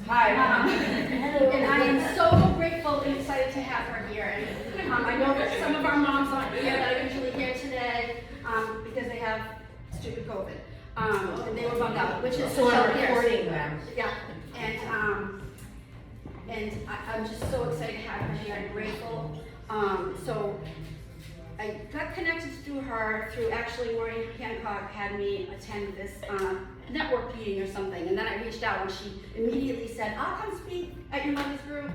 Hi. And I am so grateful and excited to have her here. And I know that some of our moms aren't here that are usually here today because they have stupid COVID. And they were bummed out, which is So I'm here. recording them. Yeah. And I'm just so excited to have her here and grateful. So I got connected through her, through actually Maureen Hancock had me attend this network meeting or something, and then I reached out and she immediately said, I'll come speak at your mother's group.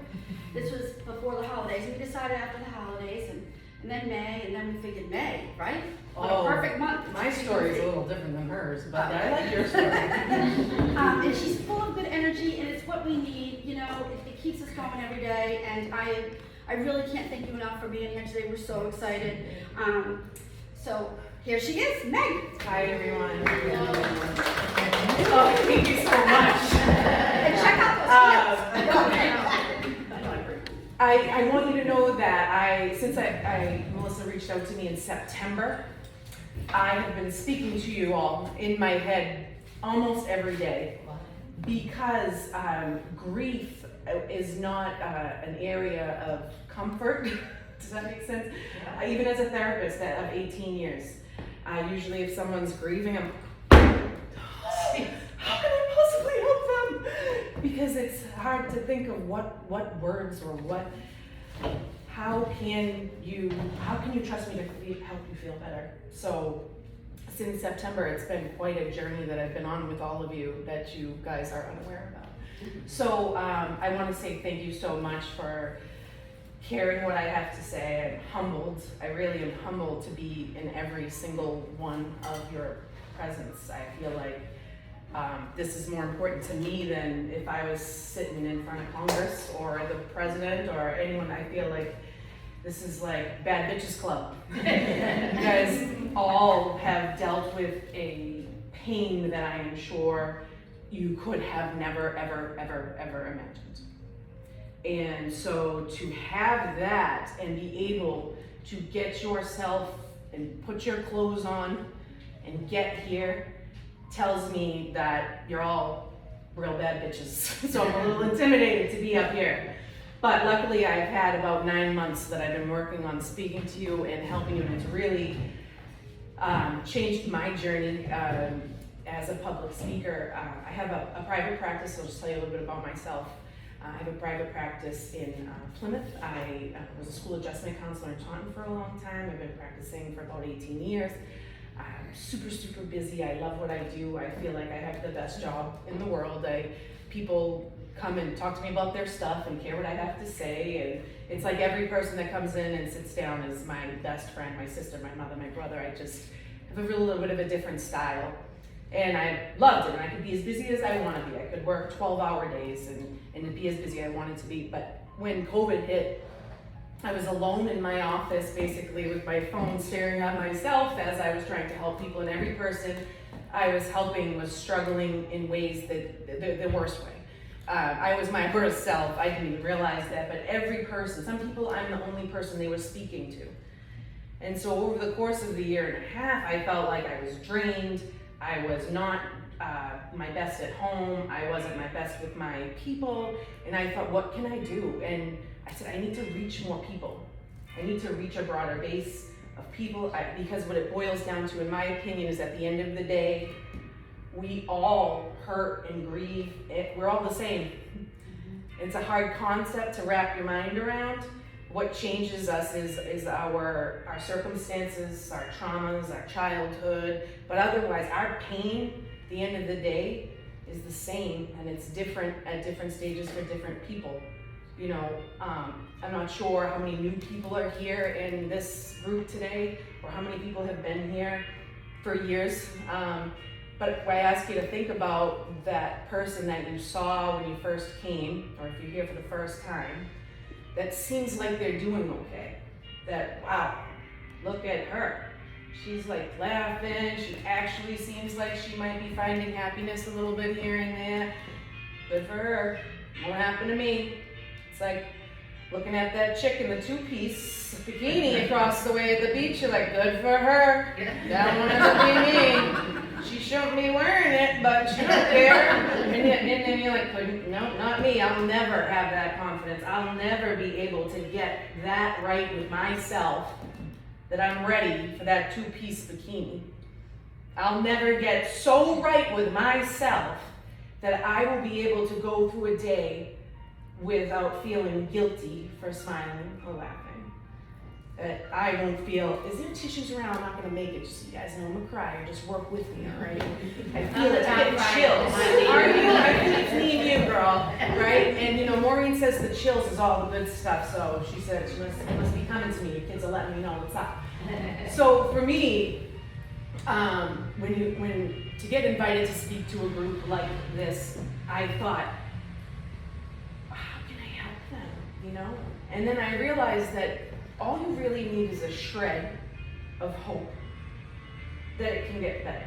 This was before the holidays, and we decided after the holidays, and then May, and then we figured May, right? What a perfect month. My story is a little different than hers, but I like your story. And she's full of good energy, and it's what we need, you know, it keeps us going every day, and I really can't thank you enough for being here today. We're so excited. So here she is, Meg. Hi everyone. Oh, thank you so much. And check out those I want you to know that since Melissa reached out to me in September, I have been speaking to you all in my head almost every day because grief is not an area of comfort. Does that make sense? Yeah. Even as a therapist of 18 years, usually if someone's grieving, I'm how can I possibly help them? Because it's hard to think of what words or how can you trust me to help you feel better? So since September, it's been quite a journey that I've been on with all of you that you guys are unaware about. So I want to say thank you so much for hearing what I have to say. I'm humbled. I really am humbled to be in every single one of your presence. I feel like this is more important to me than if I was sitting in front of Congress or the president or anyone. I feel like this is like Bad Bitches Club. You guys all have dealt with a pain that I am sure you could have never, ever, ever, ever imagined. And so to have that and be able to get yourself and put your clothes on and get here tells me that you're all real bad bitches. So I'm a little intimidated to be up here. But luckily I've had about 9 months that I've been working on speaking to you and helping you, and it's really changed my journey as a public speaker. I have a private practice, so I'll just tell you a little bit about myself. I have a private practice in Plymouth. I was a school adjustment counselor in Taunton for a long time. I've been practicing for about 18 years. I'm super, super busy. I love what I do. I feel like I have the best job in the world. People come and talk to me about their stuff and care what I have to say. And it's like every person that comes in and sits down is my best friend, my sister, my mother, my brother. I just have a little bit of a different style. And I loved it, and I could be as busy as I want to be. I could work 12-hour days and be as busy as I wanted to be. But when COVID hit, I was alone in my office, basically with my phone staring at myself as I was trying to help people, and every person I was helping was struggling in ways that the worst way. I was my worst self. I didn't even realize that, but every person, some people I'm the only person they were speaking to. And so over the course of the year and a half, I felt like I was drained. I was not my best at home. I wasn't my best with my people. And I thought, what can I do? And I said, I need to reach more people. I need to reach a broader base of people because what it boils down to, in my opinion, is at the end of the day, we all hurt and grieve. We're all the same. It's a hard concept to wrap your mind around. What changes us is our circumstances, our traumas, our childhood, but otherwise our pain at the end of the day is the same, and it's different at different stages for different people. You know, I'm not sure how many new people are here in this group today, or how many people have been here for years, but I ask you to think about that person that you saw when you first came, or if you're here for the first time, that seems like they're doing okay. That, wow, look at her. She's like laughing. She actually seems like she might be finding happiness a little bit here and there. Good for her. Won't happen to me. It's like looking at that chick in the two-piece bikini across the way at the beach. You're like, good for her. That won't ever be me. She shouldn't be wearing it, but you don't care. And then you're like, no, not me. I'll never have that confidence. I'll never be able to get that right with myself that I'm ready for that 2-piece bikini. I'll never get so right with myself that I will be able to go through a day without feeling guilty for smiling or laughing. That I don't feel, is there tissues around? I'm not gonna make it, just so you guys know I'm a crier, just work with me, all right? I feel it, I get chills. Are you? I think it's me and you, girl, right? And you know, Maureen says the chills is all the good stuff, so she said, it must be coming to me, your kids are letting me know what's up. So for me, when to get invited to speak to a group like this, I thought, how can I help them, you know? And then I realized that all you really need is a shred of hope that it can get better.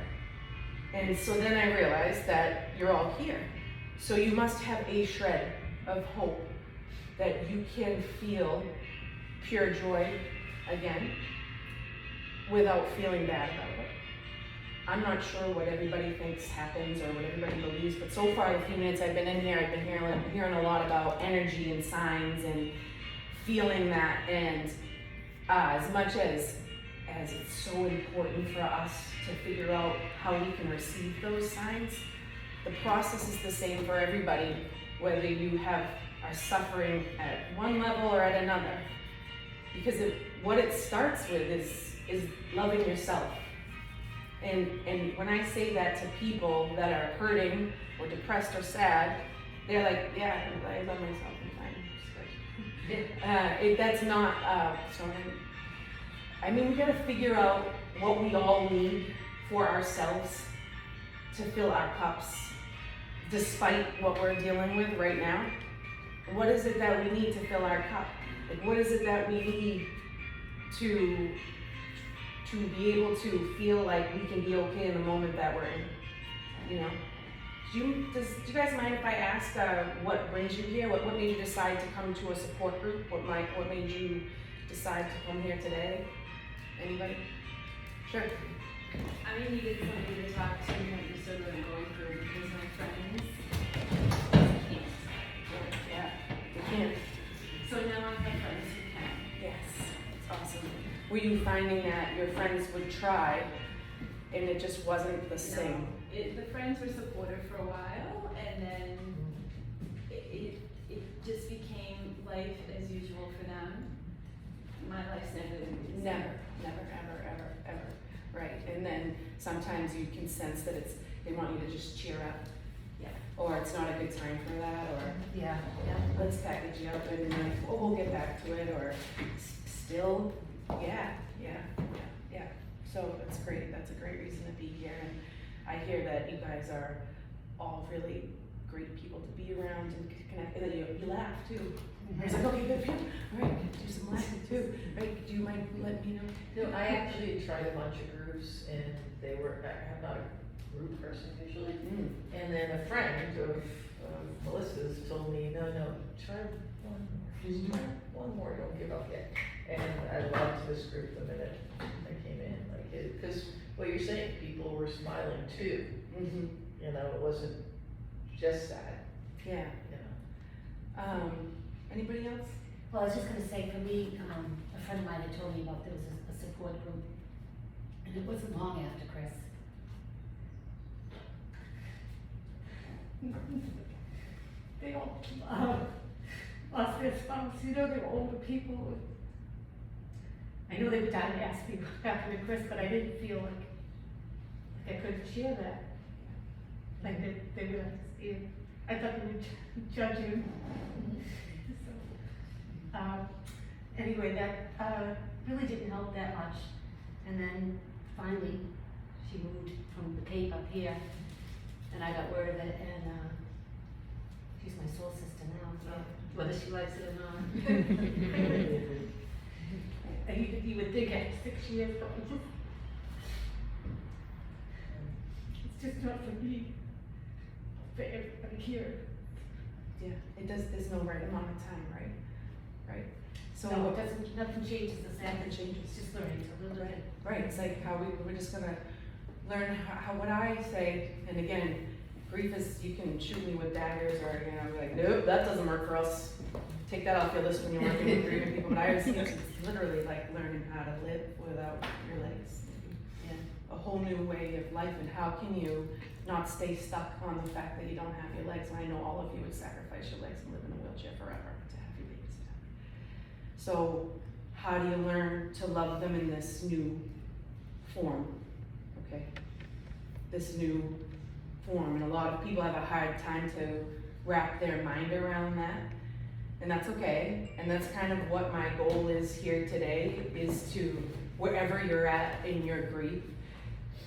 And so then I realized that you're all here. So you must have a shred of hope that you can feel pure joy again without feeling bad about it. I'm not sure what everybody thinks happens or what everybody believes, but so far the few minutes I've been in here, I've been hearing a lot about energy and signs and feeling that, and as much as it's so important for us to figure out how we can receive those signs, the process is the same for everybody, whether you are suffering at one level or at another. Because what it starts with is loving yourself. And when I say that to people that are hurting or depressed or sad, they're like, yeah, I love myself, I'm fine. That's not, I mean, we gotta figure out what we all need for ourselves to fill our cups, despite what we're dealing with right now. What is it that we need to fill our cup? Like, what is it that we need to be able to feel like we can be okay in the moment that we're in, you know? Do you guys mind if I ask what brings you here? What made you decide to come to a support group? What made you decide to come here today? Anybody? Sure. I needed somebody to talk to what you're sort of going through because my friends can't. Yeah, we can't. So now I have friends who can. Yes, it's awesome. Were you finding that your friends would try and it just wasn't the same? The friends were supportive for a while, and then it just became life as usual for them. My life's never been the same. Never, ever. Right, and then sometimes you can sense that they want you to just cheer up. Yeah. Or it's not a good time for that, or Yeah. let's package you up and like, oh, we'll get back to it, or still, yeah. So that's great, that's a great reason to be here, and I hear that you guys are all really great people to be around and connect, and then you laugh too. It's like, okay, good, all right, do some laughing too, right? Do you mind letting me know? No, I actually tried a bunch of groups and I'm not a group person usually. And then a friend of Melissa's told me, no, try one more. Just try one more, don't give up yet. And I loved this group the minute I came in, because what you're saying, people were smiling too. You know, it wasn't just sad. Yeah. You know. Anybody else? Well, I was just gonna say, for me, a friend of mine had told me about there was a support group, and it wasn't long after Chris. They all lost their spouse, you know, they were older people. I know they were dying to ask me what happened to Chris, but I didn't feel like I could share that. Like they would have to see it. I thought they would judge him. So, anyway, that really didn't help that much. And then finally, she moved from the Cape up here, and I got word of it, and she's my soul sister now, whether she likes it or not. You would think after 6 years, but it's just not for me, for everybody here. Yeah, there's no right amount of time, right? So No, it doesn't, nothing changes the same. Nothing changes. It's just learning to live with it. Right, it's like how we're just gonna learn what I say, and again, grief is, you can shoot me with daggers or, you know, be like, nope, that doesn't work for us. Take that off your list when you're working with grieving people, but I always think it's literally like learning how to live without your legs. And a whole new way of life, and how can you not stay stuck on the fact that you don't have your legs? And I know all of you would sacrifice your legs and live in a wheelchair forever to have your babies back. So how do you learn to love them in this new form? Okay, this new form, and a lot of people have a hard time to wrap their mind around that, and that's okay. And that's kind of what my goal is here today, is to, wherever you're at in your grief,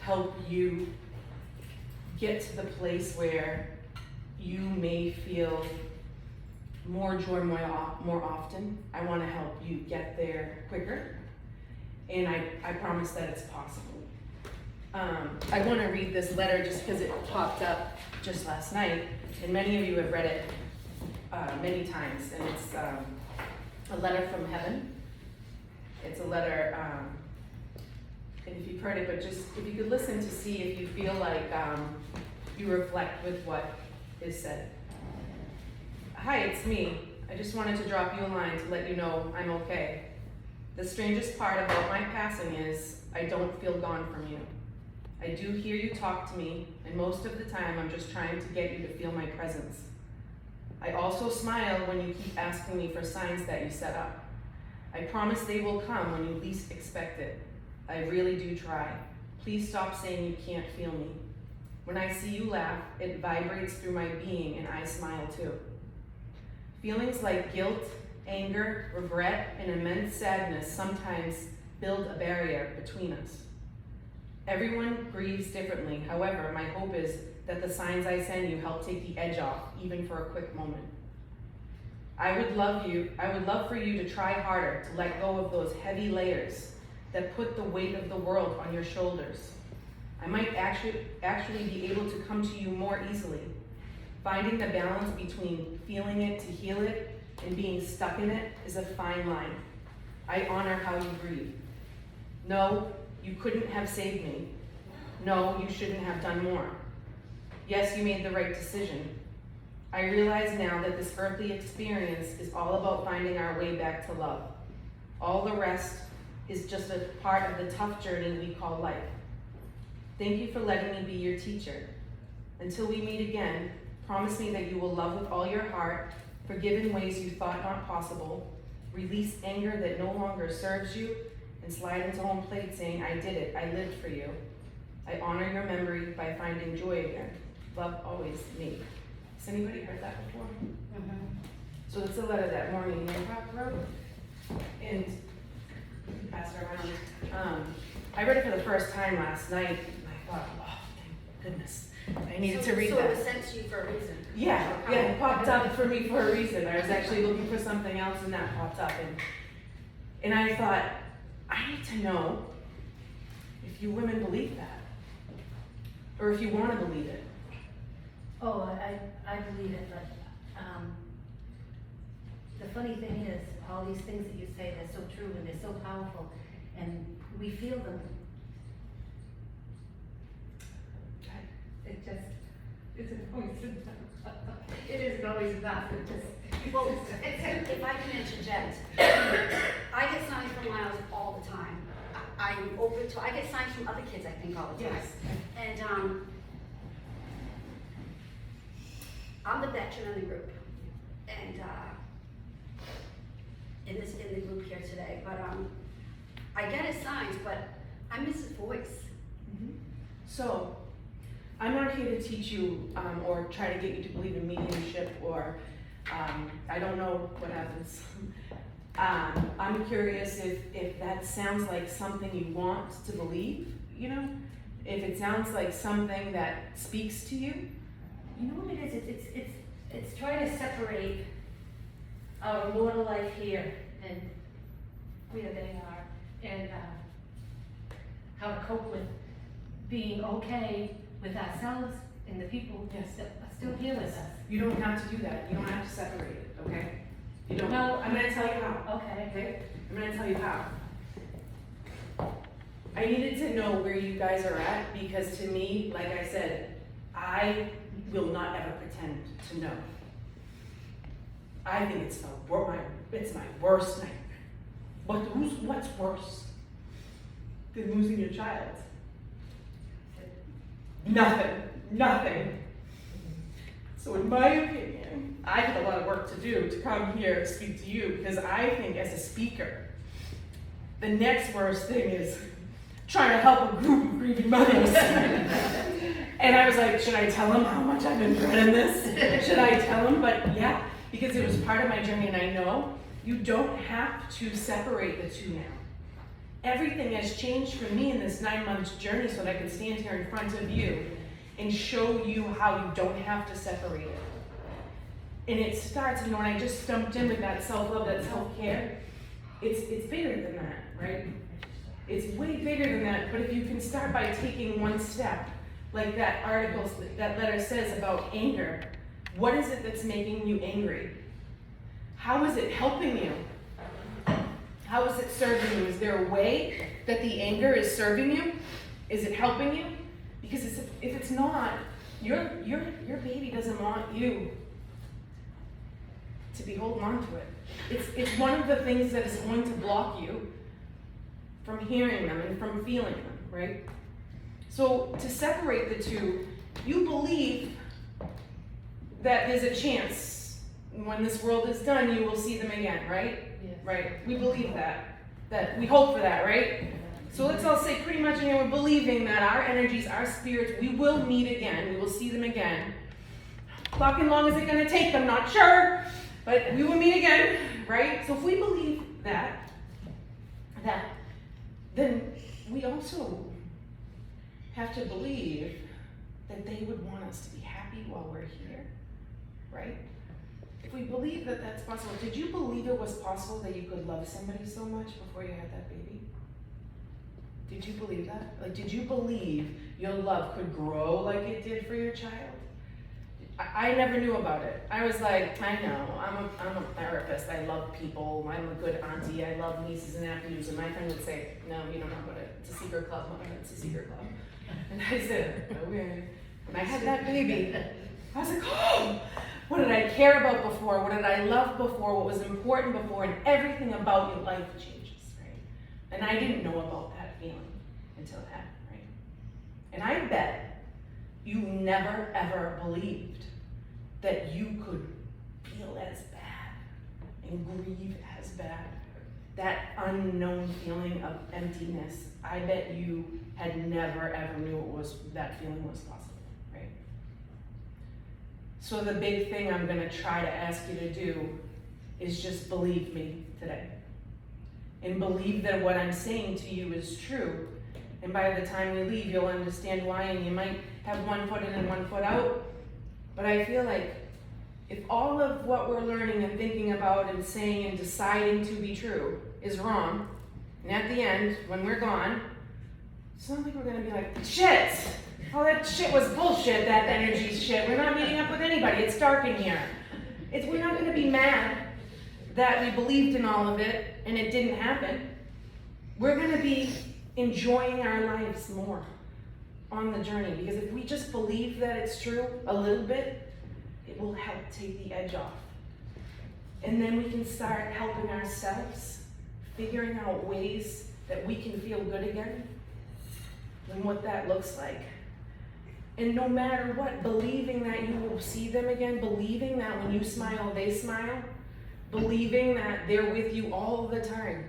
help you get to the place where you may feel more joy more often. I want to help you get there quicker, and I promise that it's possible. I want to read this letter just because it popped up just last night, and many of you have read it many times, and it's a letter from heaven. It's a letter, and if you've heard it, but just if you could listen to see if you feel like you reflect with what is said. Hi, it's me. I just wanted to drop you a line to let you know I'm okay. The strangest part about my passing is I don't feel gone from you. I do hear you talk to me, and most of the time I'm just trying to get you to feel my presence. I also smile when you keep asking me for signs that you set up. I promise they will come when you least expect it. I really do try. Please stop saying you can't feel me. When I see you laugh, it vibrates through my being, and I smile too. Feelings like guilt, anger, regret, and immense sadness sometimes build a barrier between us. Everyone grieves differently. However, my hope is that the signs I send you help take the edge off, even for a quick moment. I would love for you to try harder to let go of those heavy layers that put the weight of the world on your shoulders. I might actually be able to come to you more easily. Finding the balance between feeling it to heal it and being stuck in it is a fine line. I honor how you grieve. No, you couldn't have saved me. No, you shouldn't have done more. Yes, you made the right decision. I realize now that this earthly experience is all about finding our way back to love. All the rest is just a part of the tough journey we call life. Thank you for letting me be your teacher. Until we meet again, promise me that you will love with all your heart, forgive in ways you thought not possible, release anger that no longer serves you, and slide into home plate saying, I did it, I lived for you. I honor your memory by finding joy again. Love always, me. Has anybody heard that before? Mm-hmm. So it's a letter that Maureen Hancock wrote, and passed it around. I read it for the first time last night, and I thought, oh, thank goodness, I needed to read So that. it was sent to you for a reason? Yeah, it popped up for me for a reason. I was actually looking for something else, and that popped up, and I thought, I need to know if you women believe that, or if you want to believe it. Oh, I believe it, but, the funny thing is, all these things that you say, they're so true and they're so powerful, and we feel them. It just isn't always enough. It isn't always enough, it just. Well, if I can interject, I get signs from Miles all the time. I'm open to, I get signs from other kids, I think, all the time. Yes. And, I'm the veteran in the group, and, in the group here today, but, I get his signs, but I miss his voice. So, I'm not here to teach you or try to get you to believe in mediumship, or I don't know what happens. I'm curious if that sounds like something you want to believe, you know? If it sounds like something that speaks to you. You know what it is? It's trying to separate our mortal life here and where they are, and how to cope with being okay with ourselves and the people Yes. that are still here with us. You don't have to do that. You don't have to separate it, okay? You don't. No. I'm gonna tell you how. Okay. Okay? I'm gonna tell you how. I needed to know where you guys are at, because to me, like I said, I will not ever pretend to know. I think it's my worst nightmare. But what's worse than losing your child? Nothing. So in my opinion, I have a lot of work to do to come here to speak to you, because I think as a speaker, the next worst thing is trying to help a group of grieving mothers. And I was like, should I tell them how much I've been dreading this? Should I tell them? But yeah, because it was part of my journey, and I know you don't have to separate the two now. Everything has changed for me in this 9 months journey so that I can stand here in front of you and show you how you don't have to separate it. And it starts, when I just stumped in with that self-love, that self-care, it's bigger than that, right? It's way bigger than that, but if you can start by taking one step, like that article, that letter says about anger, what is it that's making you angry? How is it helping you? How is it serving you? Is there a way that the anger is serving you? Is it helping you? Because if it's not, your baby doesn't want you to be holding on to it. It's one of the things that is going to block you from hearing them and from feeling them, right? So to separate the two, you believe that there's a chance when this world is done, you will see them again, right? Yes. Right, we believe that we hope for that, right? So let's all say pretty much, we're believing that our energies, our spirits, we will meet again, we will see them again. Fucking long is it gonna take, I'm not sure, but we will meet again, right? So if we believe that, then we also have to believe that they would want us to be happy while we're here, right? If we believe that that's possible, did you believe it was possible that you could love somebody so much before you had that baby? Did you believe that? Like, did you believe your love could grow like it did for your child? I never knew about it. I was like, I know, I'm a therapist, I love people, I'm a good auntie, I love nieces and nephews, and my friend would say, no, you don't know about it, it's a secret club, Mother, it's a secret club. And I said, okay. When I had that baby, I was like, oh, what did I care about before? What did I love before? What was important before? And everything about your life changes, right? And I didn't know about that feeling until it happened, right? And I bet you never ever believed that you could feel as bad and grieve as bad. That unknown feeling of emptiness, I bet you had never ever knew that feeling was possible, right? So the big thing I'm gonna try to ask you to do is just believe me today. And believe that what I'm saying to you is true. And by the time we leave, you'll understand why, and you might have one foot in and one foot out. But I feel like if all of what we're learning and thinking about and saying and deciding to be true is wrong, and at the end, when we're gone, it's not like we're gonna be like, shit! All that shit was bullshit, that energy's shit. We're not meeting up with anybody, it's dark in here. We're not gonna be mad that we believed in all of it and it didn't happen. We're gonna be enjoying our lives more on the journey, because if we just believe that it's true a little bit, it will help take the edge off. And then we can start helping ourselves, figuring out ways that we can feel good again and what that looks like. And no matter what, believing that you will see them again, believing that when you smile, they smile, believing that they're with you all the time.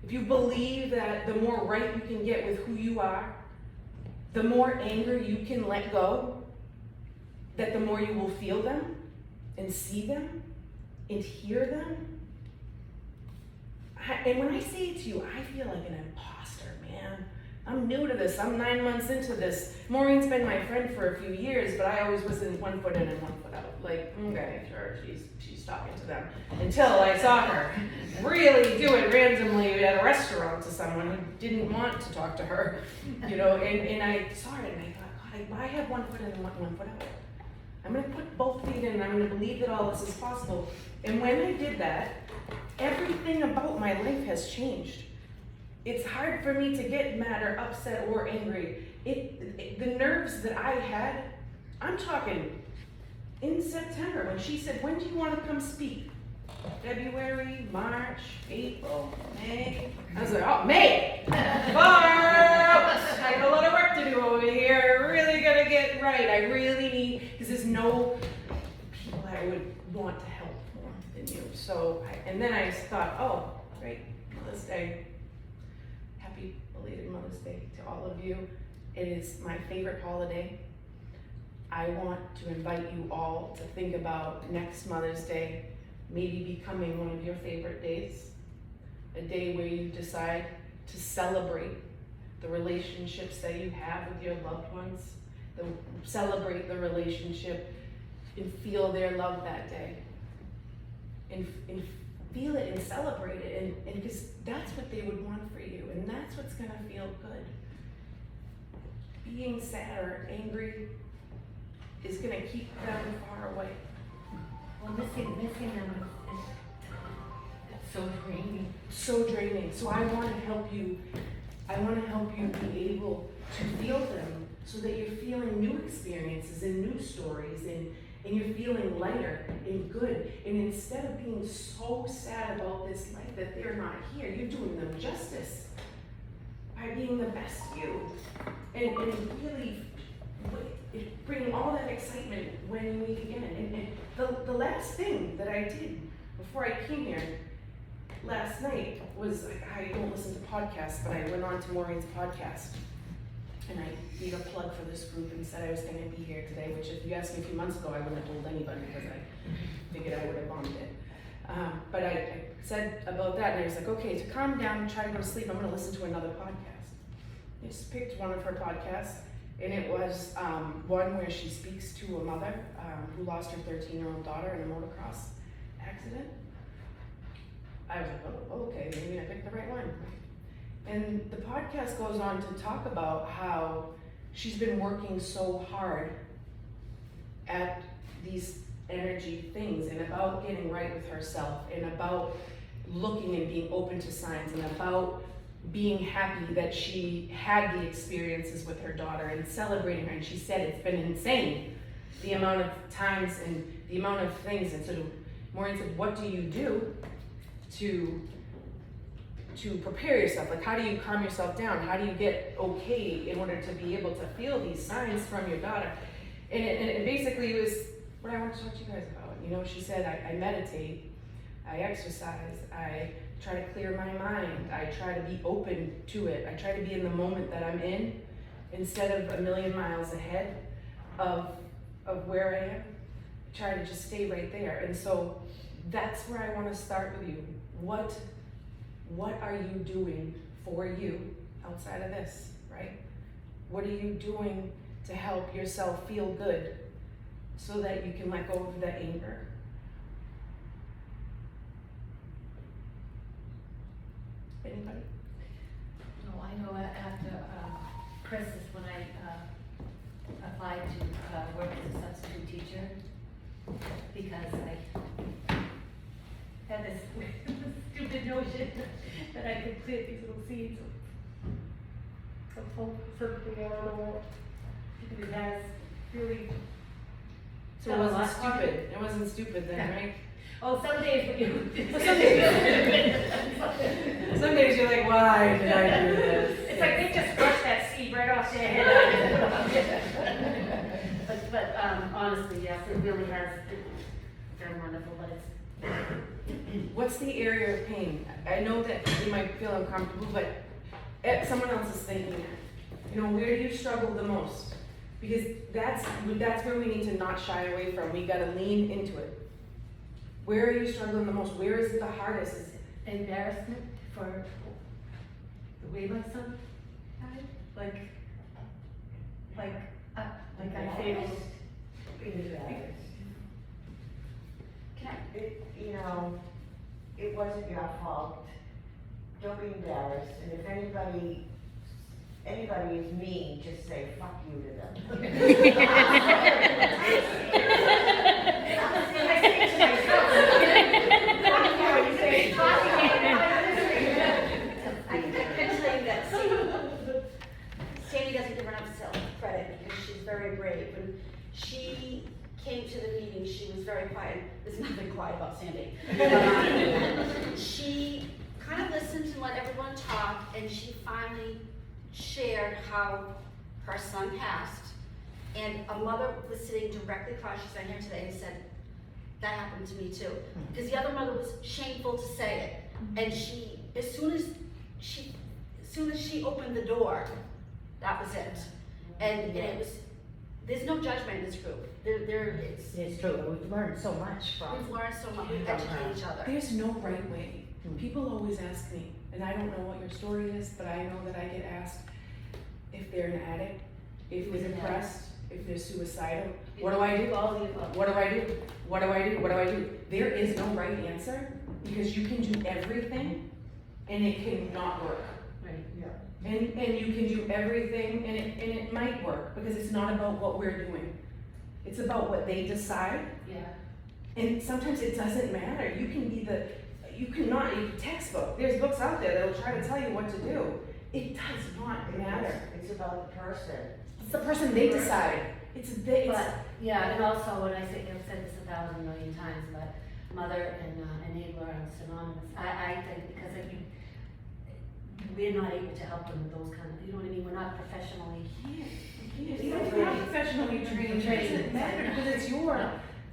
If you believe that the more right you can get with who you are, the more anger you can let go, that the more you will feel them and see them and hear them. And when I say it to you, I feel like an imposter, man. I'm new to this, I'm 9 months into this. Maureen's been my friend for a few years, but I always was in one foot in and one foot out. Like, okay, sure, she's talking to them. Until I saw her really do it randomly at a restaurant to someone who didn't want to talk to her, and I saw it and I thought, God, I have 1 foot in and one foot out. I'm gonna put both feet in and I'm gonna believe that all this is possible. And when I did that, everything about my life has changed. it's hard for me to get mad or upset or angry. The nerves that I had, I'm talking in September when she said, when do you want to come speak? February, March, April, May. I was like, oh, May! I got a lot of work to do over here. I really gotta get right. I really need, because there's no people I would want to help more than you. So, and then I thought, oh, right, Mother's Day. Happy belated Mother's Day to all of you. It is my favorite holiday. I want to invite you all to think about next Mother's Day maybe becoming one of your favorite days. A day where you decide to celebrate the relationships that you have with your loved ones, celebrate the relationship and feel their love that day. And feel it and celebrate it, and because that's what they would want for you, and that's what's gonna feel good. Being sad or angry is gonna keep them far away. Well, missing them is so draining. So draining. So I want to help you. I want to help you be able to feel them, so that you're feeling new experiences and new stories, and you're feeling lighter and good. And instead of being so sad about this life that they're not here, you're doing them justice by being the best you, and really bring all that excitement when you meet again. And the last thing that I did before I came here last night was, I don't listen to podcasts, but I went on to Maureen's podcast. And I gave a plug for this group and said I was going to be here today, which if you asked me a few months ago, I wouldn't have told anybody because I figured I would have bombed it. But I said about that, and I was like, okay, to calm down and try to go to sleep, I'm going to listen to another podcast. I just picked one of her podcasts, and it was one where she speaks to a mother who lost her 13-year-old daughter in a motocross accident. I was like, oh, okay, maybe I picked the right one. And the podcast goes on to talk about how she's been working so hard at these energy things, and about getting right with herself, and about looking and being open to signs, and about being happy that she had the experiences with her daughter and celebrating her. And she said it's been insane, the amount of times and the amount of things. And so Maureen said, what do you do to prepare yourself? Like, how do you calm yourself down? How do you get okay in order to be able to feel these signs from your daughter? And it basically was what I want to talk to you guys about. You know, she said, I meditate, I exercise, I try to clear my mind, I try to be open to it, I try to be in the moment that I'm in, instead of a million miles ahead of where I am. I try to just stay right there. And so that's where I want to start with you. What are you doing for you outside of this, right? What are you doing to help yourself feel good so that you can let go of that anger? Anybody? Oh, I know after Christmas, when I applied to work as a substitute teacher, because I had this stupid notion that I could plant these little seeds of hope, something around the world. Because it has really. So it wasn't stupid. It wasn't stupid then, right? Oh, some days when you. Some days you're like, why did I do this? It's like they just brushed that seed right off their head. but honestly, yes, it really has been wonderful. But it's. What's the area of pain? I know that you might feel uncomfortable, but someone else is thinking it. You know, where do you struggle the most? Because that's where we need to not shy away from. We gotta lean into it. Where are you struggling the most? Where is it the hardest? Is it Embarrassment for the way my son died? Like I feel. You know, it wasn't your fault. Don't be embarrassed. And if anybody is mean, just say fuck you to them. I say to myself, fuck you, you say, I Sandy. She kind of listened and let everyone talk, and she finally shared how her son passed, and a mother was sitting directly across, she's sitting here today, and said, that happened to me too. Because the other mother was shameful to say it, and she, as soon as she opened the door, that was it. And it was, there's no judgment in this group. It's true, we've learned so much from. We've learned so much, we've educated each other. There's no right way. People always ask me, and I don't know what your story is, but I know that I get asked if they're an addict, if they're depressed, if they're suicidal. What do I do? What do I do? What do I do? What do I do? There is no right answer, because you can do everything and it can not work. Right. And you can do everything and it might work, because it's not about what we're doing. It's about what they decide. Yeah. And sometimes it doesn't matter. You can be you cannot, a textbook. There's books out there that'll try to tell you what to do. It does not matter. It's about the person. It's the person they decide. But, yeah, and also, when I say, I've said this 1,000 million times, but mother and enabler are synonymous. I think because we're not able to help them with those kind of, you know what I mean? We're not professionally. Even if you're not professionally trained, it doesn't matter, because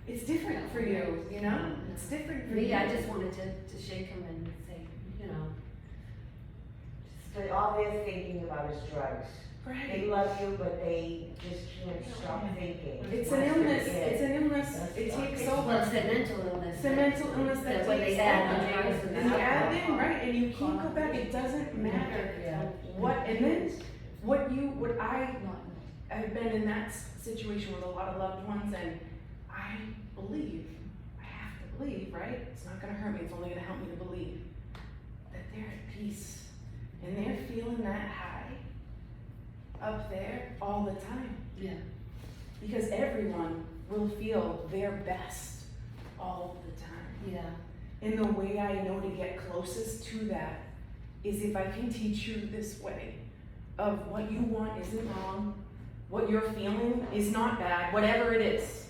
it's different for you, you know? It's different for Me, you. I just wanted to shake him and say, you know. But all they're thinking about is drugs. Right. They love you, but they just can't stop thinking. It's an illness. It's an illness. It takes Well, over. it's that mental illness. It's a mental illness that That's what they takes add over. on drugs and And you add in, alcohol. right, and you can't go back. It doesn't matter. Yeah. I've been in that situation with a lot of loved ones, and I have to believe, right? It's not gonna hurt me, it's only gonna help me to believe that they're at peace and they're feeling that high up there all the time. Yeah. Because everyone will feel their best all the time. Yeah. And the way I know to get closest to that is if I can teach you this way of what you want isn't wrong, what you're feeling is not bad, whatever it is.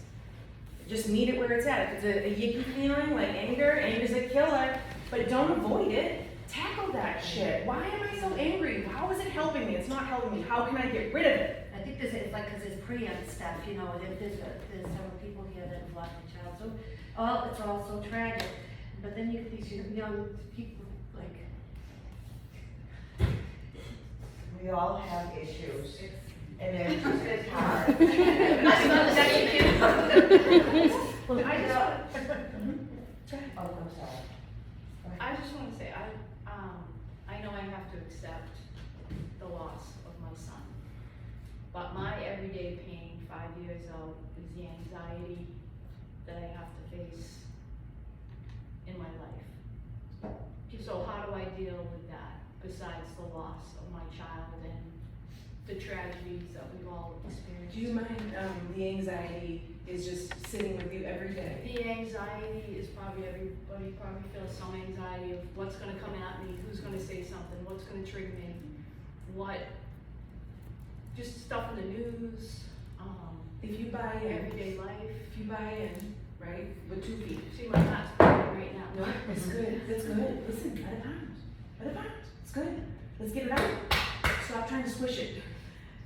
Just meet it where it's at. If it's a yicky feeling like anger's a killer, but don't avoid it. Tackle that shit. Why am I so angry? How is it helping me? It's not helping me. How can I get rid of it? I think it's like, because there's pre-ed stuff, you know, there's several people here that have lost a child, so it's all so tragic. But then you get these young people, like. We all have issues, and they're just as hard. Well, I just want Oh, I'm sorry. I just want to say, I know I have to accept the loss of my son. But my everyday pain 5 years out is the anxiety that I have to face in my life. So how do I deal with that besides the loss of my child and the tragedies that we've all experienced? Do you mind, the anxiety is just sitting with you every day? The anxiety is everybody probably feels some anxiety of what's gonna come at me, who's gonna say something, what's gonna trigger me, just stuff in the news, If you buy in, everyday life. right, with 2 feet. See, my heart's beating right now. No, it's good, it's good. Listen, let it out. It's good. Let's get it out. Stop trying to squish it.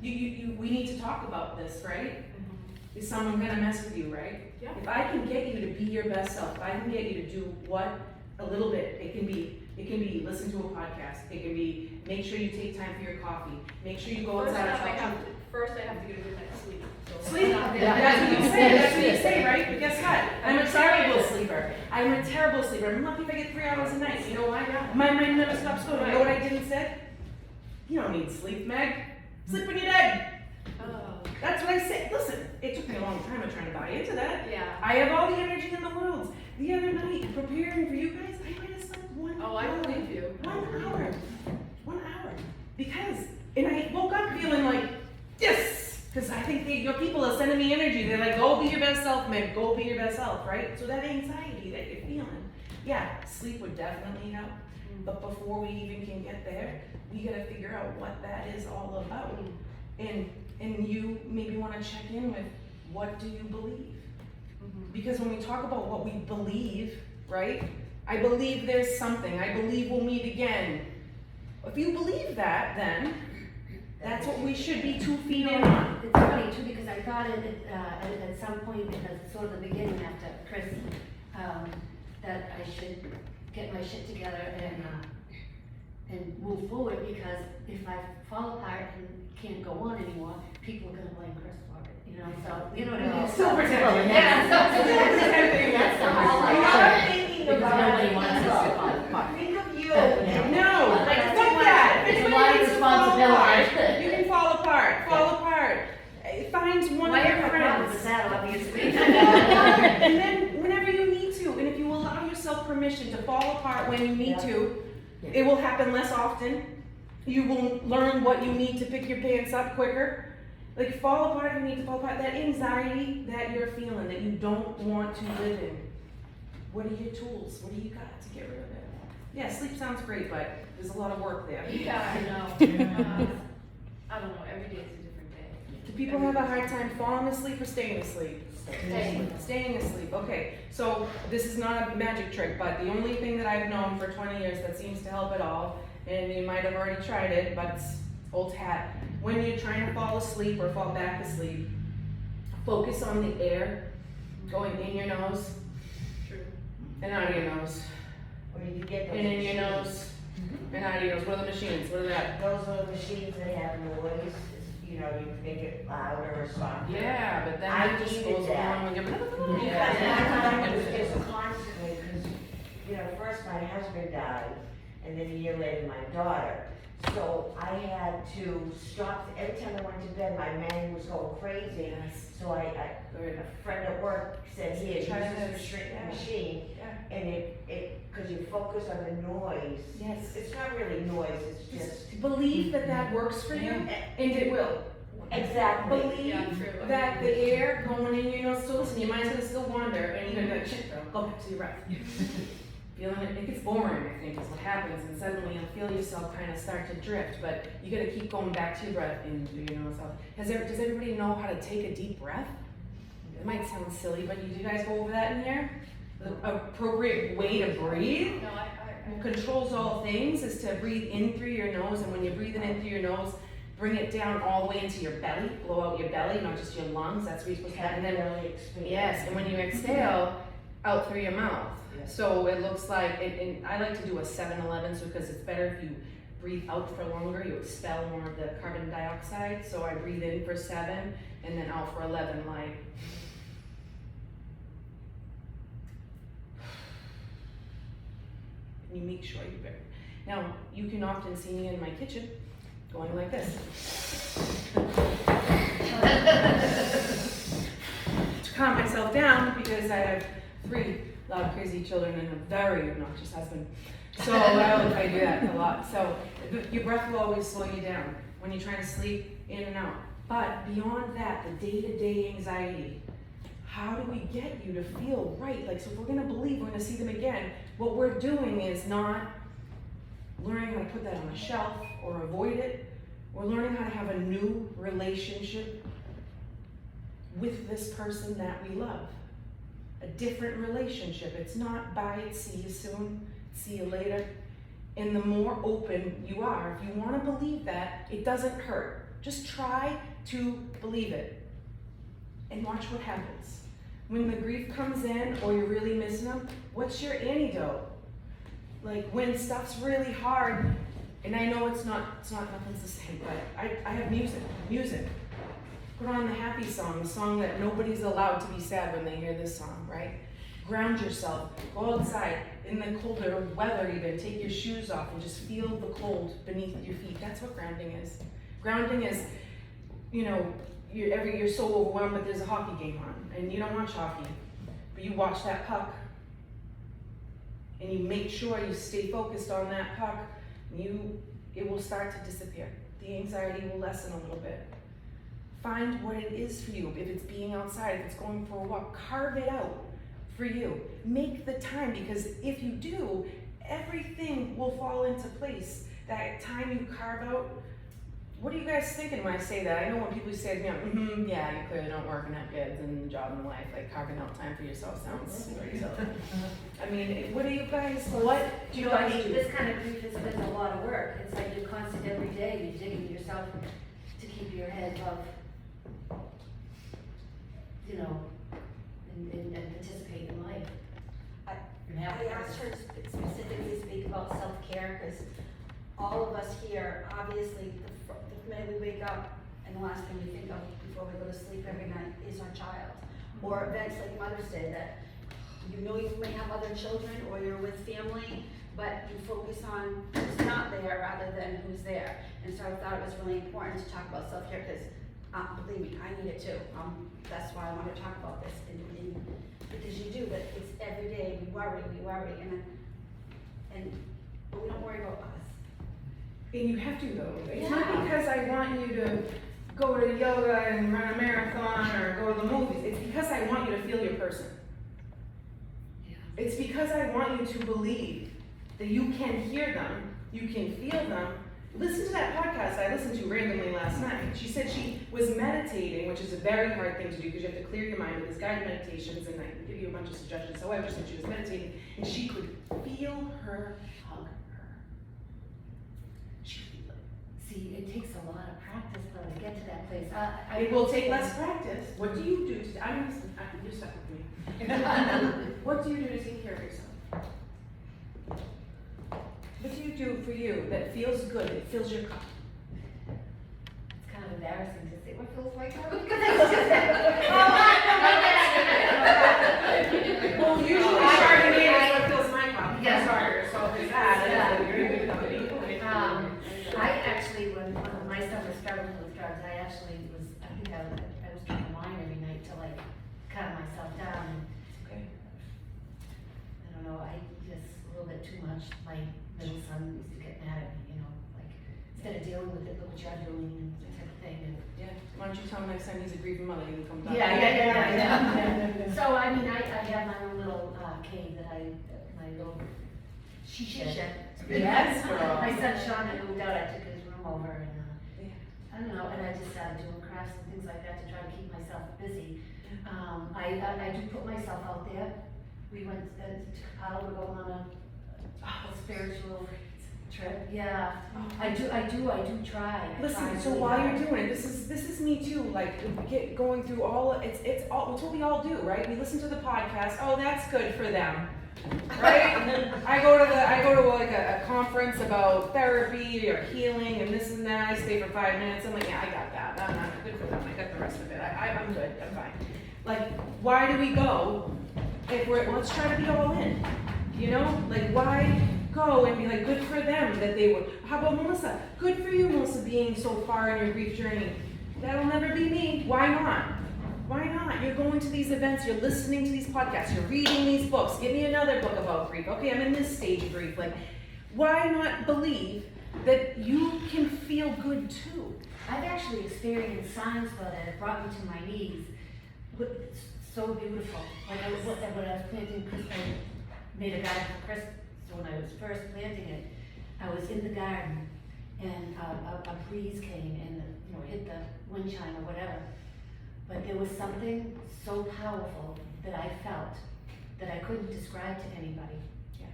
We need to talk about this, right? Is someone gonna mess with you, right? Yeah. If I can get you to be your best self, if I can get you to do a little bit, it can be listen to a podcast, it can be make sure you take time for your coffee, make sure you go First, outside I and talk have to get a good night's sleep. So Sleep. Yeah. That's what you say, right? But guess what? I'm a terrible sleeper. I'm lucky if I get 3 hours a night. You know why? My mind never stops going. You know what I did instead? You don't need sleep, Meg. Sleep when you're dead. That's what I said. Listen, it took me a long time of trying to buy into that. Yeah. I have all the energy in the world. The other night, preparing for you guys, I might have slept 1 hour. Oh, I believe you. 1 hour. 1 hour. And I woke up feeling like, yes! Because I think your people are sending me energy. They're like, go be your best self, Meg. Go be your best self, right? So that anxiety that you're feeling, yeah, sleep would definitely help. But before we even can get there, we gotta figure out what that is all about. And you maybe wanna check in with, what do you believe? Because when we talk about what we believe, right? I believe there's something. I believe we'll meet again. If you believe that, then that's what we should be 2 feet in on. It's funny too, because I thought at some point, at sort of the beginning after Chris, that I should get my shit together and move forward, because if I fall apart and can't go on anymore, people are gonna blame Chris for it, you know, so, you know what I mean? So protective. Yeah, so protective. that's the whole I'm idea. not thinking Because about nobody it. wants us to fall apart. Think of you. No, Like, fuck that. If it's a anybody lot of needs to fall responsibility. apart, you can fall apart. Fall apart. Find one Why of your have a problem with friends. that, obviously? And then whenever you need to, and if you allow yourself permission to fall apart when you need to, it will happen less often. You will learn what you need to pick your pants up quicker. Like, fall apart if you need to fall apart. That anxiety that you're feeling, that you don't want to live in. What are your tools? What do you got to get rid of it? Yeah, sleep sounds great, but there's a lot of work there. Yeah, I know. I don't know, every day is a different day. Do people have a hard time falling asleep or staying asleep? Staying asleep, okay. So this is not a magic trick, but the only thing that I've known for 20 years that seems to help at all, and you might have already tried it, but it's old hat. When you're trying to fall asleep or fall back asleep, focus on the air going in your nose True. and out of your nose. Or you get those And in your machines. nose and out of your nose. What are the machines? What are that? Those are the machines that have noise, you know, you can make it louder or softer. Yeah, but then I it just needed goes that. along with your. Because Yeah. my time was just constantly, because, you know, first my husband died, and then a year later my daughter. So I had to stop, every time I went to bed, my mind was going crazy. Yes. So Good. a friend at work said, here, use Try this this. restricting Yeah. machine, Yeah. and because you focus on the noise. Yes. It's not really noise, it's just. Just believe that that works for you, and it will. Exactly. Believe Yeah, true. that the air going in your nose, so listen, your mind's gonna still wander, and you're gonna be like, shit, girl, go back to your breath. Feeling it gets boring, I think, is what happens, and suddenly you'll feel yourself kind of start to drift, but you gotta keep going back to your breath, in through your nose, out. Does everybody know how to take a deep breath? It might sound silly, but you guys go over that in here? The appropriate way to breathe? No, I Controls all things is to breathe in through your nose, and when you're breathing in through your nose, bring it down all the way into your belly, blow out your belly, not just your lungs, that's where you're supposed to have, and then, really expand. yes, and when you exhale, out through your mouth. So it looks like, and I like to do a 7-11, so because it's better if you breathe out for longer, you expel more of the carbon dioxide, so I breathe in for 7, and then out for 11, like. And you make sure you're very. Now, you can often see me in my kitchen going like this. To calm myself down because I have 3 loud, crazy children and a very obnoxious husband. So I do that a lot. So your breath will always slow you down when you're trying to sleep in and out. But beyond that, the day-to-day anxiety, how do we get you to feel right? Like, so if we're gonna believe we're gonna see them again, what we're doing is not learning how to put that on a shelf or avoid it. We're learning how to have a new relationship with this person that we love. A different relationship. It's not bye, see you soon, see you later. And the more open you are, if you want to believe that, it doesn't hurt. Just try to believe it and watch what happens. When the grief comes in or you're really missing them, what's your antidote? Like when stuff's really hard, and I know it's not nothing's the same, but I have music. Put on the happy song, the song that nobody's allowed to be sad when they hear this song, right? Ground yourself, go outside in the colder weather even, take your shoes off and just feel the cold beneath your feet. That's what grounding is. Grounding is, you know, you're so overwhelmed, but there's a hockey game on, and you don't watch hockey, but you watch that puck, and you make sure you stay focused on that puck, it will start to disappear. The anxiety will lessen a little bit. Find what it is for you. If it's being outside, if it's going for a walk, carve it out for you. Make the time, because if you do, everything will fall into place. That time you carve out, what are you guys thinking when I say that? I know when people say to me, yeah, you clearly don't work and have kids and a job and life, like carving out time for yourself sounds very silly. I mean, what do you guys, what do you I guys mean, do? this kind of grief has been a lot of work. It's like you're constant every day, you're digging yourself to keep your head above, you know, and participate in life. And have I asked her to specifically speak about self-care, because all of us here, obviously, the minute we wake up, and the last thing we think of before we go to sleep every night is our child. Or events like Mother's Day, that you know you may have other children, or you're with family, but you focus on who's not there rather than who's there. And so I thought it was really important to talk about self-care, because believe me, I need it too. That's why I want to talk about this, because you do, but it's every day, we worry, but we don't worry about us. And you have to though. It's Yeah. not because I want you to go to yoga and run a marathon or go to the movies. It's because I want you to feel your person. Yeah. It's because I want you to believe that you can hear them, you can feel them. Listen to that podcast I listened to randomly last night. She said she was meditating, which is a very hard thing to do because you have to clear your mind with these guided meditations, and I can give you a bunch of suggestions. However, since she was meditating and she could feel her hug her. She could feel it. See, it takes a lot of practice though to get to that place. It will take less practice. What do you do to, you're stuck with me. What do you do to take care of yourself? What do you do for you that feels good, that fills your cup? It's kind of embarrassing to say what feels like that. Well, usually Chardonnay is what fills my cup. Yes. Harder, so if it's that, you're in good company. I actually, when my son was struggling with drugs, I think I was drinking wine every night to like calm myself down. Okay. I don't know, I just a little bit too much. My middle son used to get mad at me, you know, like instead of dealing with it, look what you're doing and that type of thing. And Yeah, why don't you tell him next time he's a grieving mother, you can come back. Yeah. So I mean, I have my own little cave that my little she shed. Yes, girl. My son Sean had moved out, I took his room over and Yeah. I don't know, and I just started doing crafts and things like that to try to keep myself busy. I do put myself out there. We went to Capella, we're going on a spiritual trip. Yeah, I do try. I Listen, try so really while hard. you're doing it, this is me too. Like going through all it's what we all do, right? We listen to the podcast. Oh, that's good for them, right? I go to like a conference about therapy or healing and this and that. I stay for 5 minutes. I'm like, yeah, I got that. I'm not good for them. I got the rest of it. I'm good. I'm fine. Like, why do we go if let's try to be all in? You know, like why go and be like, good for them that they were. How about Melissa? Good for you, Melissa, being so far in your grief journey. That'll never be me. Why not? Why not? You're going to these events, you're listening to these podcasts, you're reading these books. Give me another book about grief. Okay, I'm in this stage of grief. Like, why not believe that you can feel good too? I've actually experienced signs that have brought me to my knees. It's so beautiful. Like when I was planting Christmas, I made a garden for Christmas. So when I was first planting it, I was in the garden and a breeze came and hit the wind chime or whatever. But there was something so powerful that I felt that I couldn't describe to anybody. Yeah.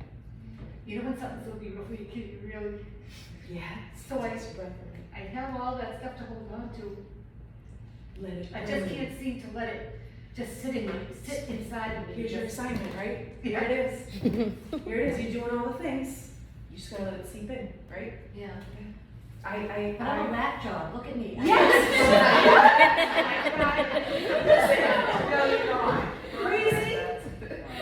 You know when something's so beautiful, you really. Yeah. So I have all that stuff to hold on to. Let it I just can't seem to let it just sit inside of me. Here's your assignment, right? Yeah. Here it is. Here it is. You're doing all the things. You just gotta let it seep in, right? Yeah. I But I'm a rat job, look at me. Crazy?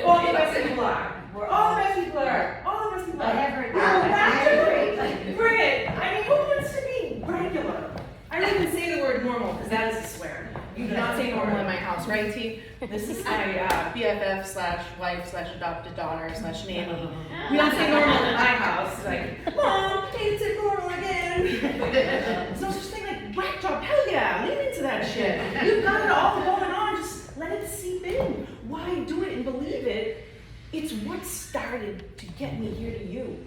All the best people are. All the best people are. All the best people are. I have heard Oh, that. regular. Bring it. I mean, who wants to be regular? I don't even say the word normal because that is a swear. You do not say normal in my house, right, T? This is my BFF/wife/adopted daughter/nanny. We don't say normal in my house. It's like, Mom, it's a normal again. There's no such thing like whack job. Hell yeah, lean into that shit. You've got it all going on. Just let it seep in. Why do it and believe it? It's what started to get me here to you.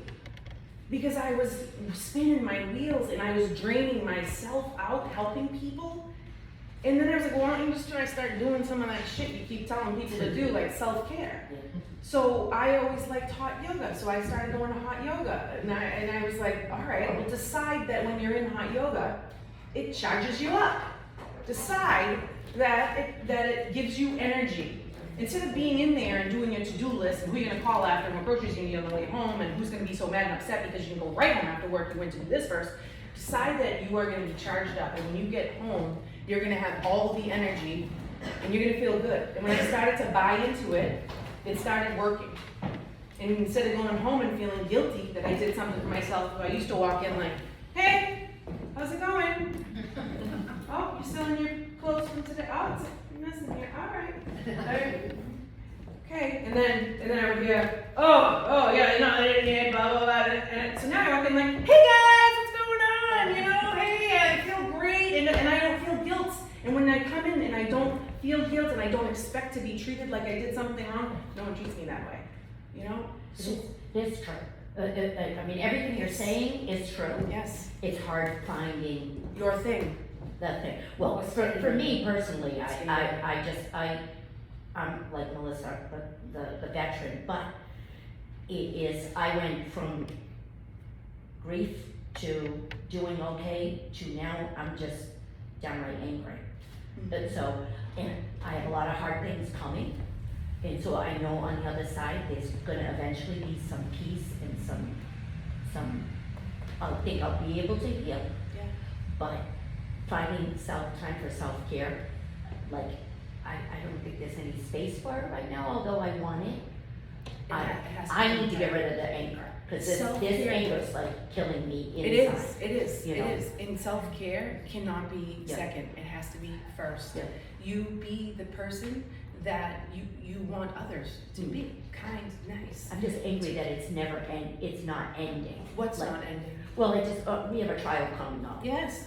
because I was spinning my wheels and I was draining myself out helping people. And then I was like, well, why don't you just try to start doing some of that shit you keep telling people to do, like self-care. So I always liked hot yoga, so I started going to hot yoga. And I was like, all right, well, decide that when you're in hot yoga, it charges you up. Decide that it gives you energy. Instead of being in there and doing a to-do list and who you're gonna call after and what groceries you're gonna be on the way home and who's gonna be so mad and upset because you can go right home after work, you went to do this first. Decide that you are gonna be charged up, and when you get home, you're gonna have all the energy and you're gonna feel good. And when I started to buy into it, it started working. And instead of going home and feeling guilty that I did something for myself, I used to walk in like, hey, how's it going? Oh, you're still in your clothes from today? Oh, it's a mess in here. All right. Okay. And then I would hear, oh, yeah, no, yeah, blah, blah, blah. And so now I walk in like, hey guys, what's going on? You know, hey, I feel great. And I don't feel guilt. And when I come in and I don't feel guilt and I don't expect to be treated like I did something wrong, no one treats me that way. You know? So, It's true. I mean, everything you're saying is true. yes, It's hard finding your thing. that thing. Well, for me personally, I'm like Melissa, the veteran, but I went from grief to doing okay to now I'm just downright angry. And so, and I have a lot of hard things coming. And so I know on the other side, there's gonna eventually be some peace and some, I think I'll be able to heal. Yeah. But finding time for self-care, like, I don't think there's any space for it right now, although I want it. I need to get rid of the anger, because this anger is like killing me inside. It is. You know? And self-care cannot be Yeah. second, it has to be first. Yeah. You be the person that you want others to be, kind, nice. I'm just angry that it's not ending. What's Like, not ending? Well, we have a trial coming up. Yes.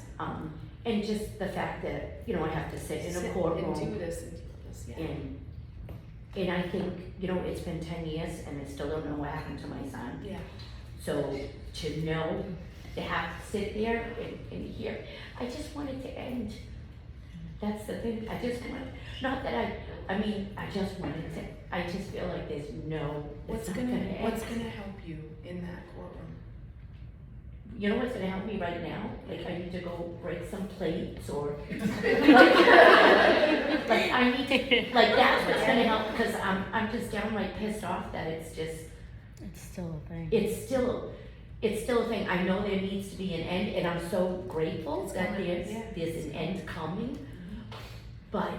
And just the fact that, I have to sit in a Sit courtroom. and do this and do this, yeah. And I think, it's been 10 years and I still don't know what happened to my son. Yeah. So to know, to have to sit there and hear, I just want it to end. That's the thing, I just want, not that I just want it to, I just feel like there's What's it's not gonna end. help you in that courtroom? You know what's gonna help me right now? Like, I need to go break some plates or, like, I need to, like, that's what's gonna help, because I'm just downright pissed off that it's just, It's still a thing. it's still a thing. I know there needs to be an end, and I'm so grateful It's that coming, there's yeah. an end coming, but,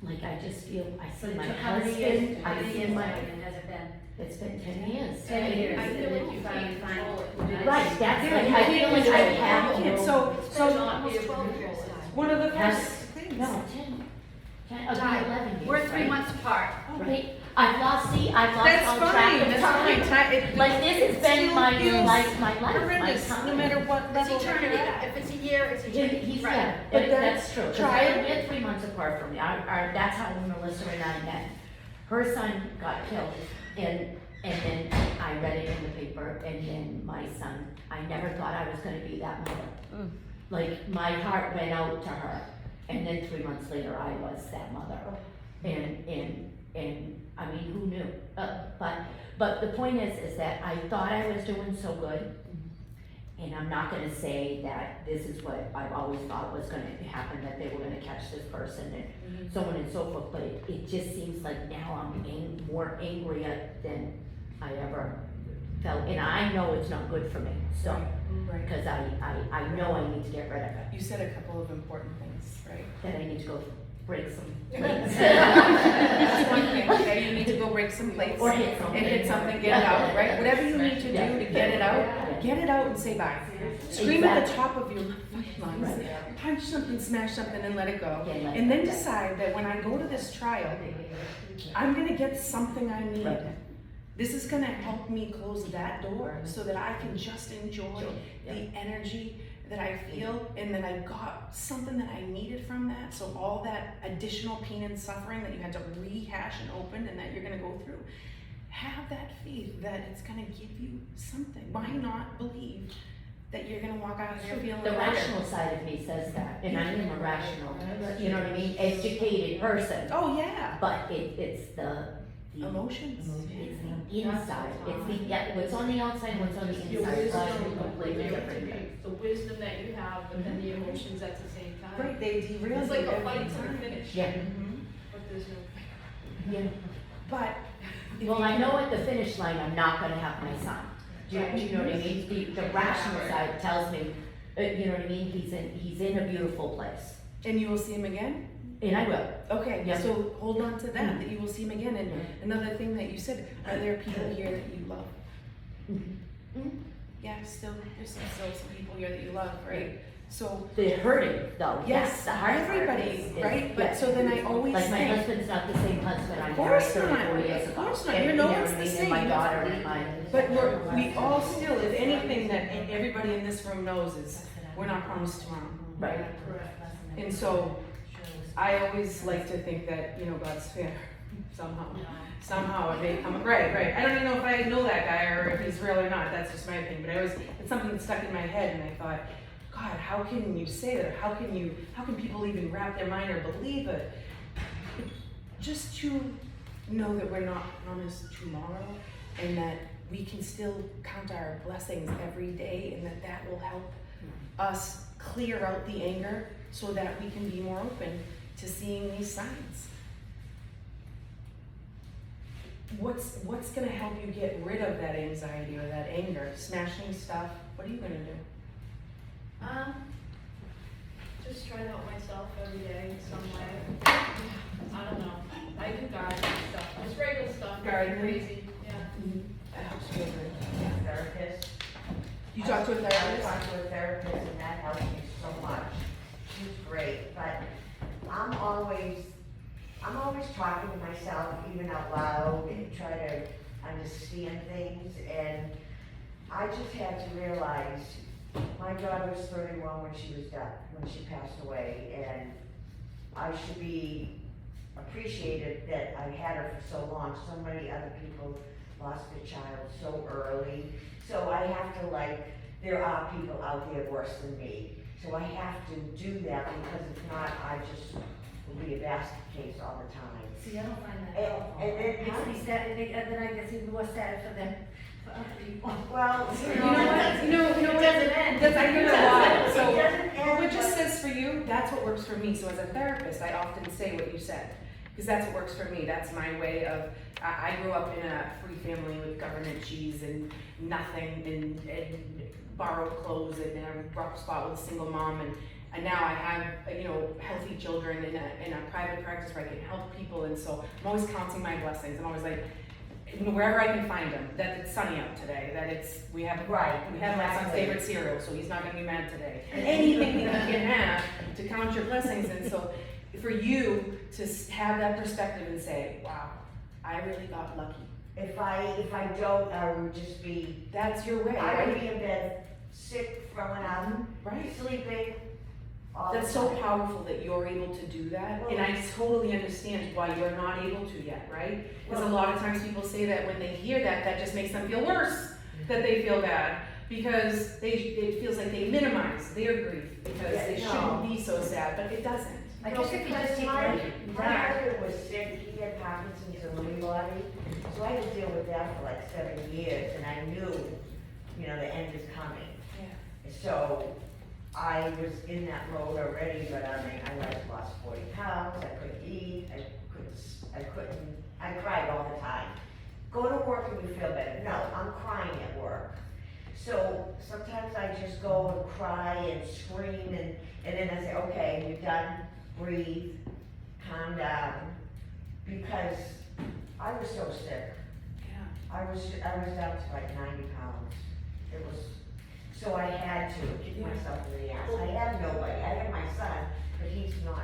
like, I just feel, I see my husband, I see my, has it been? it's been 10 years. 10 years. I feel like you finally control it. Right, that's like, I feel like I have Yeah, no. so Not be almost 12 able to years. one of the Yes. first things. No, 10, it'll be 11 years, We're 3 right? months apart. Right, I've lost That's all fine, track of that's time. fine. Like, this has been Still my feels life, my horrendous, time. no matter what It's level eternity. you're at. If it's a year, it's eternity. He's, Right. yeah, But but that's that's true, 'cause trial. we're 3 months apart from me, that's how Melissa and I met. Her son got killed, and then I read it in the paper, and then my son, I never thought I was gonna be that mother. Like, my heart went out to her, and then 3 months later, I was that mother. And I mean, who knew? But the point is that I thought I was doing so good, and I'm not gonna say that this is what I've always thought was gonna happen, that they were gonna catch this person and so on and so forth, but it just seems like now I'm more angrier than I ever felt, and I know it's not good for me, so, Right. because I know I need to get rid of it, You said a couple of important things, right? that I need to go break some plates. That's one thing, okay, you need to go break some plates. Or hit something. And hit something, get it out, right? Whatever you need to do Yeah. to get it out and say bye. Scream at the Exactly. top of your lungs, Right. punch something, smash something, and let it go. Yeah, let it And then go. decide that when I go to this trial, I'm gonna get something I need. Right. This is gonna help me close that door so that I can just enjoy Sure, yeah. the energy that I feel, and that I got something that I needed from that. So all that additional pain and suffering that you had to rehash and open and that you're gonna go through have that faith that it's gonna give you something. Why not believe that you're gonna walk out of here feeling The better? rational side of me says that, and I am a rational, you know what I mean, educated person, Oh, yeah. but it's the Emotions. it's the inside, it's the, yeah, what's on the outside, what's on the Your inside, it's wisdom, completely different. the wisdom that you have, but then the emotions at the same time. Right, they derail It's you like a every fight to the time. finish, Yeah, but there's no. yeah. But. if Well, you I can- know at the finish line, I'm not gonna have my son. Do you know what I mean? The rational side tells me, you know what I mean, he's in a beautiful place, And you will see him again? and I will. Okay, Yeah. so hold on to that you will see him again. And Mhm. another thing that you said, are there people here that you love? Mhm. Yeah, there's still some people here that you love, right? So, They're hurting though, yes, yes, the hard part everybody, is- right? But yeah. so then I always Like my think, husband's not the same husband I Of married course 34 not. years Of ago. course not. And, You're you no know one's what I the mean? And my same. daughter and my. but we all still, if anything that everybody in this room knows is, we're not promised tomorrow. Right. Correct. And so, I always like to think that, God's fair, somehow it may come, right. I don't even know if I know that guy or if he's real or not, that's just my opinion, but it's something that stuck in my head and I thought, God, how can you say that? How can people even wrap their mind or believe it? Just to know that we're not promised tomorrow and that we can still count our blessings every day and that will help us clear out the anger so that we can be more open to seeing these signs. What's gonna help you get rid of that anxiety or that anger? Smashing stuff? What are you gonna do? Just try to help myself every day in some way. I don't know. I do gardening stuff, just regular stuff, nothing Gardening? crazy, yeah. That helps you get rid of. Therapist. You talk to a I therapist? talked to a therapist and that helped me so much. She's great, but I'm always talking to myself, even out loud, and try to understand things, and I just had to realize my daughter was 31 when she passed away, and I should be appreciated that I had her for so long. So many other people lost their child so early. So I have to there are people out there worse than me. So I have to do that because if not, I just will be a basket case all the time. See, I don't find that And- helpful. and then- It makes me sad, and then I guess even more sad for them, for other people. Well, You know what? You know It what? doesn't end. That's, I hear that a lot. It So, doesn't end, what just but- says for you, that's what works for me. So as a therapist, I often say what you said. Because that's what works for me. That's my way of, I grew up in a free family with government cheese and nothing and borrowed clothes and in a rough spot with a single mom and now I have, healthy children in a private practice where I can help people and so I'm always counting my blessings. I'm always like, wherever I can find them, that it's sunny out today, that we have my son's favorite cereal, so he's not gonna be mad today. Anything that you can have to count your blessings and so for you to have that perspective and say, wow, I really got lucky. If I don't, I would just be, That's your way, I would right? be in bed, sick, throwing up, Right. sleeping, all the That's so time. powerful that you're able to do that, and I totally understand why you're not able to yet, right? Because a lot of times people say that when they hear that, that just makes them feel worse, that they feel bad, because it feels like they minimize their grief, because Yeah, they no. shouldn't be so sad, but it doesn't. I guess if you just take my right. husband was sick, he had Parkinson's and Lewy body, so I had to deal with that for like 7 years, and I knew, the end is coming. Yeah. So I was in that mode already, but I lost 40 pounds, I couldn't eat, I cried all the time. Go to work and you feel better. No, I'm crying at work. So sometimes I just go and cry and scream and then I say, okay, you're done, breathe, calm down. Because I was so sick. Yeah. I was down to like 90 pounds. It was, so I had to kick myself in the ass. I have nobody. I have my son, but he's not.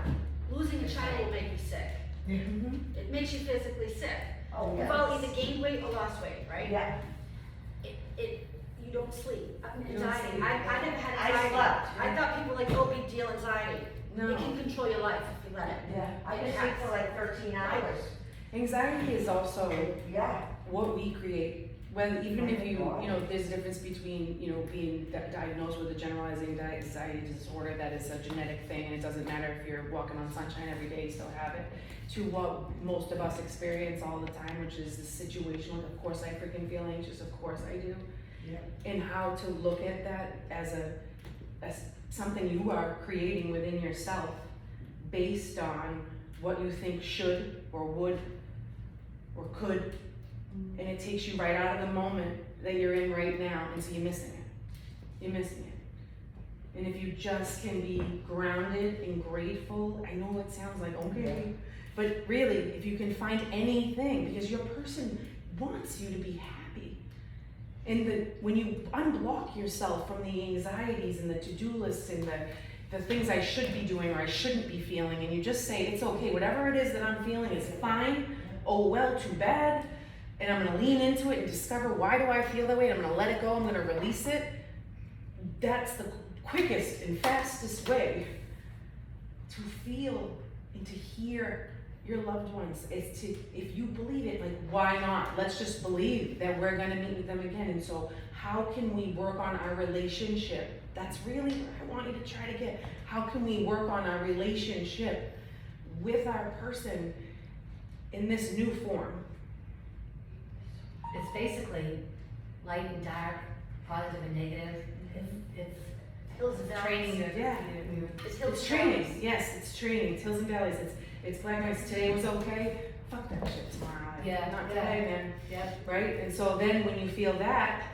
Losing a child will make you sick. Mm-hmm. It makes you physically sick. Oh, You've yes. all either gained weight or lost weight, right? Yeah, You don't sleep. You don't Anxiety. sleep. I never had I anxiety. slept. I thought people were like, oh, big deal, anxiety. No. It can control your life if you let it. yeah. I It can sleep has. for like 13 hours. Anxiety is also, Yeah. what we create. When even if you know, there's a difference between, you know, being diagnosed with a generalizing anxiety disorder that is a genetic thing, and it doesn't matter if you're walking on sunshine every day, you still have it, to what most of us experience all the time, which is the situational. Of course I freaking feel anxious, of course I do. Yeah. And how to look at that as something you are creating within yourself based on what you think should or would or could. And it takes you right out of the moment that you're in right now, and so you're missing it. You're missing it. And if you just can be grounded and grateful, I know it sounds like okay, but really, if you can find anything, because your person wants you to be happy. And when you unblock yourself from the anxieties and the to-do lists and the things I should be doing or I shouldn't be feeling, and you just say, it's okay, whatever it is that I'm feeling is fine, oh well, too bad, and I'm gonna lean into it and discover why do I feel that way, and I'm gonna let it go, I'm gonna release it. That's the quickest and fastest way to feel and to hear your loved ones. Is to, if you believe it, like why not? Let's just believe that we're gonna meet with them again. And so how can we work on our relationship? That's really what I want you to try to get. How can we work on our relationship with our person in this new form? It's basically light and dark, positive and negative. It's hills and training. Yeah. It's training. Yes, it's training. It's hills and valleys. It's black and white. Today was okay. Fuck that shit tomorrow. Yeah. Not today, man. Yeah. Right? And so then when you feel that,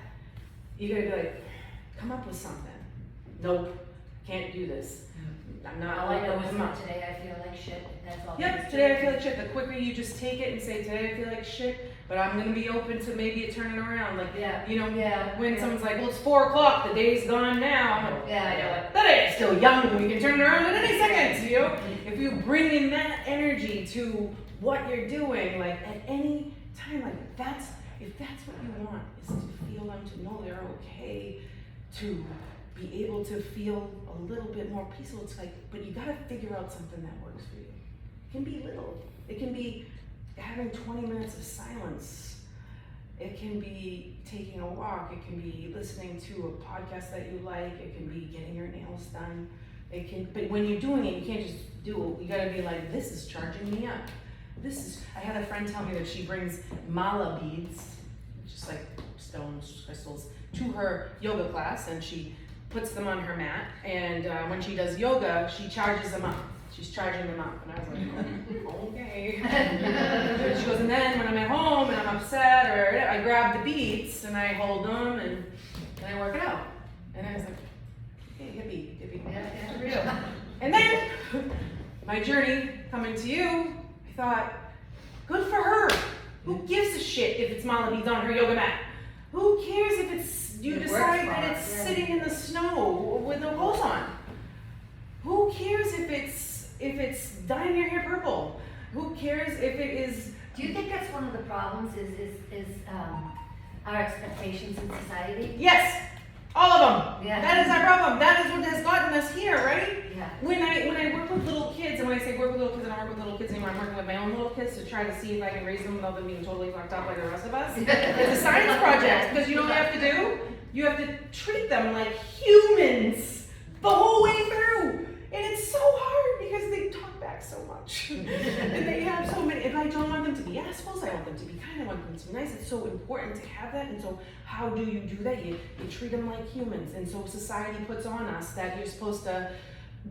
you gotta be like, come up with something. Nope, can't do this. I'm not. All I know come is up. that today I feel like shit. That's all. Yep, today I feel like shit. The quicker you just take it and say, today I feel like shit, but I'm gonna be open to maybe it turning around. Like, Yeah. you know, Yeah. when someone's like, well, it's 4 o'clock, the day's gone now. I'm like, Yeah, I know it. the day is still young, we can turn it around in any second, you know? If you bring in that energy to what you're doing, like at any time, like if that's what you want, is to feel them, to know they're okay, to be able to feel a little bit more peaceful. It's like, but you gotta figure out something that works for you. It can be little. It can be having 20 minutes of silence. It can be taking a walk. It can be listening to a podcast that you like. It can be getting your nails done. But when you're doing it, you can't just do it. You gotta be like, this is charging me up. I had a friend tell me that she brings mala beads, just like stones, crystals, to her yoga class, and she puts them on her mat, and when she does yoga, she charges them up. She's charging them up, and I was like, oh, okay. She goes, and then when I'm at home and I'm upset, or I grab the beads and I hold them and I work it out. And I was like, okay, hippie. Yeah, real. And then my journey coming to you, I thought, good for her. Who gives a shit if it's mala beads on her yoga mat? Who cares if it's you decide that it's sitting in the snow with no clothes on? Who cares if it's dyeing your hair purple? Who cares if it is? Do you think that's one of the problems? Is our expectations in society? Yes, all of them. Yeah. That is our problem. That is what has gotten us here, right? Yeah. When I work with little kids, and when I say work with little kids, I don't work with little kids anymore. I'm working with my own little kids to try to see if I can raise them without them being totally fucked up like the rest of us. It's a science project, because you know what you have to do? You have to treat them like humans the whole way through. And it's so hard because they talk back so much. And they have so many, and I don't want them to be assholes, I want them to be kind, I want them to be nice. It's so important to have that. And so how do you do that? You treat them like humans. And so society puts on us that you're supposed to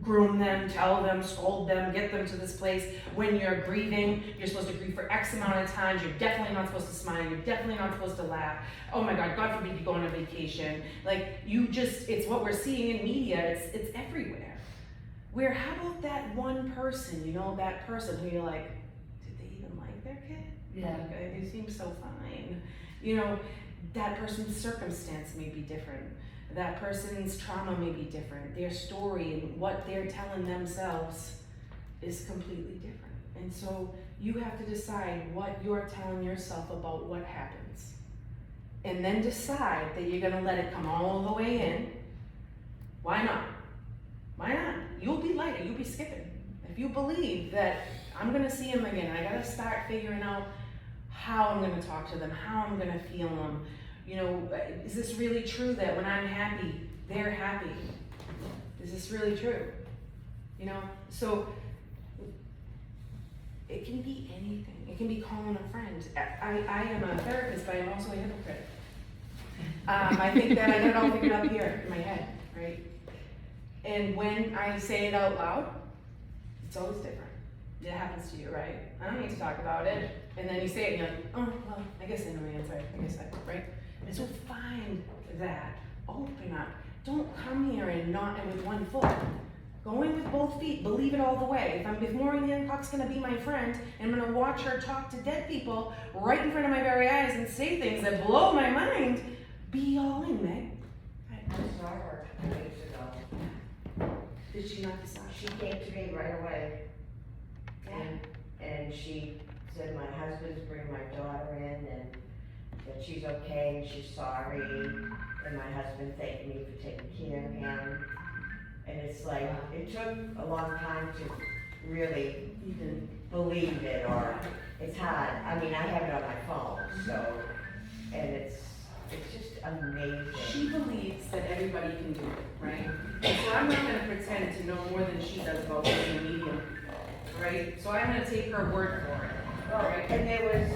groom them, tell them, scold them, get them to this place. When you're grieving, you're supposed to grieve for X amount of times. You're definitely not supposed to smile. You're definitely not supposed to laugh. Oh my God, God forbid you go on a vacation. Like it's what we're seeing in media. It's everywhere. Where how about that one person, that person who you're like, did they even like their kid? Yeah. Like, they seem so fine. That person's circumstance may be different. That person's trauma may be different. Their story and what they're telling themselves is completely different. And so you have to decide what you're telling yourself about what happens. And then decide that you're gonna let it come all the way in. Why not? Why not? You'll be lighter, you'll be skipping. If you believe that I'm gonna see him again, I gotta start figuring out how I'm gonna talk to them, how I'm gonna feel them. You know, is this really true that when I'm happy, they're happy? Is this really true? You know, so it can be anything. It can be calling a friend. I am a therapist, but I'm also a hypocrite. I think that I get it all figured up here in my head, right? And when I say it out loud, it's always different. It happens to you, right? I don't need to talk about it. And then you say it and you're like, oh, well, I guess I know the answer. I guess I, right? And so find that. Open up. Don't come here and not and with one foot. Go in with both feet. Believe it all the way. If Maureen Hancock's gonna be my friend, and I'm gonna watch her talk to dead people right in front of my very eyes and say things that blow my mind, be all in, Meg. I saw her 2 weeks ago. Did she not decide? She came to me right away. Yeah. And she said my husband's bringing my daughter in and that she's okay and she's sorry. And my husband thanked me for taking care of him. And it's like, it took a long time to really Even. believe it, or it's hard. I mean, I have it on my phone, so, and it's just amazing. She believes that everybody can do it, right? So I'm not gonna pretend to know more than she does about being a medium, right? So I'm gonna take her word for it. Well, and there was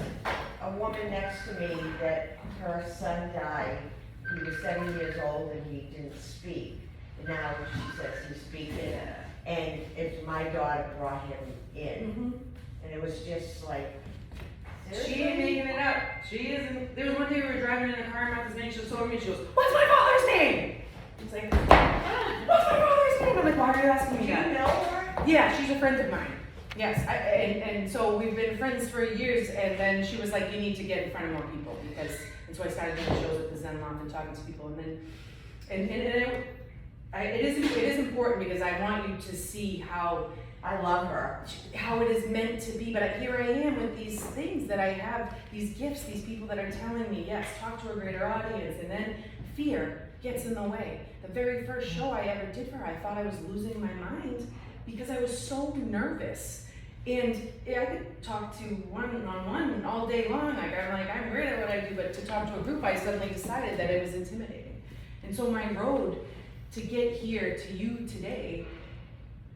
a woman next to me that her son died. He was 7 years old and he didn't speak. And now she says he's speaking, and it's my daughter brought him in. And it was just like, seriously? She ain't making it up. She isn't. There was one day we were driving in the car, Martha's name, she was over me, and she goes, what's my father's name? I was like, what's my father's name? I'm like, why are you asking me Do that? you know her? Yeah, she's a friend of mine. Yes, and so we've been friends for years, and then she was like, you need to get in front of more people, because, and so I started doing shows at the Zen Loft and talking to people, and then, it is important because I want you to see how I love her. How it is meant to be, but here I am with these things that I have, these gifts, these people that are telling me, yes, talk to a greater audience, and then fear gets in the way. The very first show I ever did for her, I thought I was losing my mind because I was so nervous. And I could talk to one-on-one all day long, I'm great at what I do, but to talk to a group, I suddenly decided that it was intimidating. And so my road to get here to you today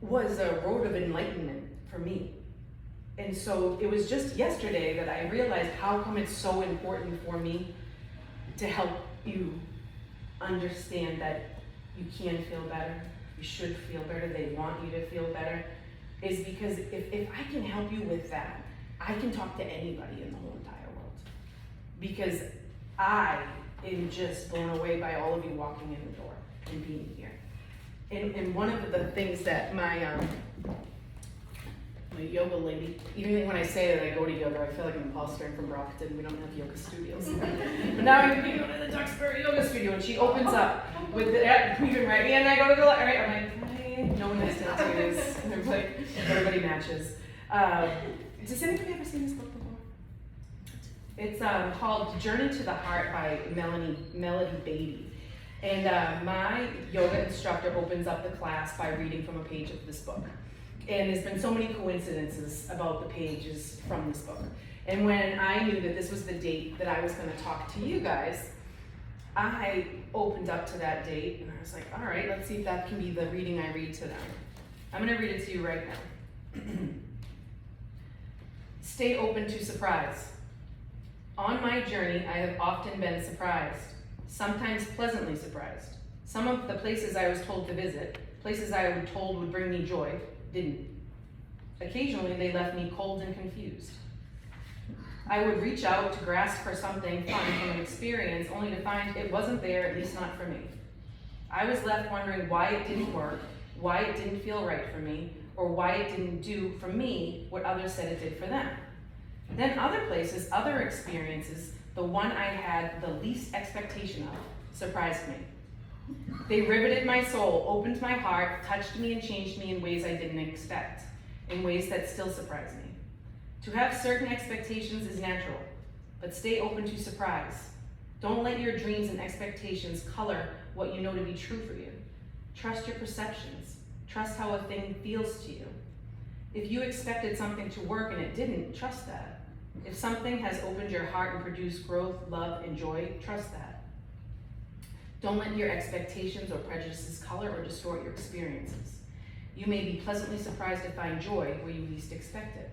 was a road of enlightenment for me. And so it was just yesterday that I realized how come it's so important for me to help you understand that you can feel better, you should feel better, they want you to feel better, is because if I can help you with that, I can talk to anybody in the whole entire world. Because I am just blown away by all of you walking in the door and being here. And one of the things that my yoga lady, even when I say that I go to yoga, I feel like an imposter from Brockton. We don't have yoga studios. But now I'm going to go to the Duxbury Yoga Studio, and she opens up with the, even right, and I go to the left, right, I'm like, hey, no one has tattoos. And they're like, everybody matches. Does anybody ever seen this book before? It's called Journey to the Heart by Melody Beatty. And my yoga instructor opens up the class by reading from a page of this book. And there's been so many coincidences about the pages from this book. And when I knew that this was the date that I was going to talk to you guys, I opened up to that date and I was like, all right, let's see if that can be the reading I read to them. I'm going to read it to you right now. Stay open to surprise. On my journey, I have often been surprised. Sometimes pleasantly surprised. Some of the places I was told to visit, places I was told would bring me joy, didn't. Occasionally, they left me cold and confused. I would reach out to grasp for something fun from an experience, only to find it wasn't there, at least not for me. I was left wondering why it didn't work, why it didn't feel right for me, or why it didn't do for me what others said it did for them. Then other places, other experiences, the one I had the least expectation of, surprised me. They riveted my soul, opened my heart, touched me and changed me in ways I didn't expect, in ways that still surprise me. To have certain expectations is natural, but stay open to surprise. Don't let your dreams and expectations color what you know to be true for you. Trust your perceptions. Trust how a thing feels to you. If you expected something to work and it didn't, trust that. If something has opened your heart and produced growth, love, and joy, trust that. Don't let your expectations or prejudices color or distort your experiences. You may be pleasantly surprised to find joy where you least expect it.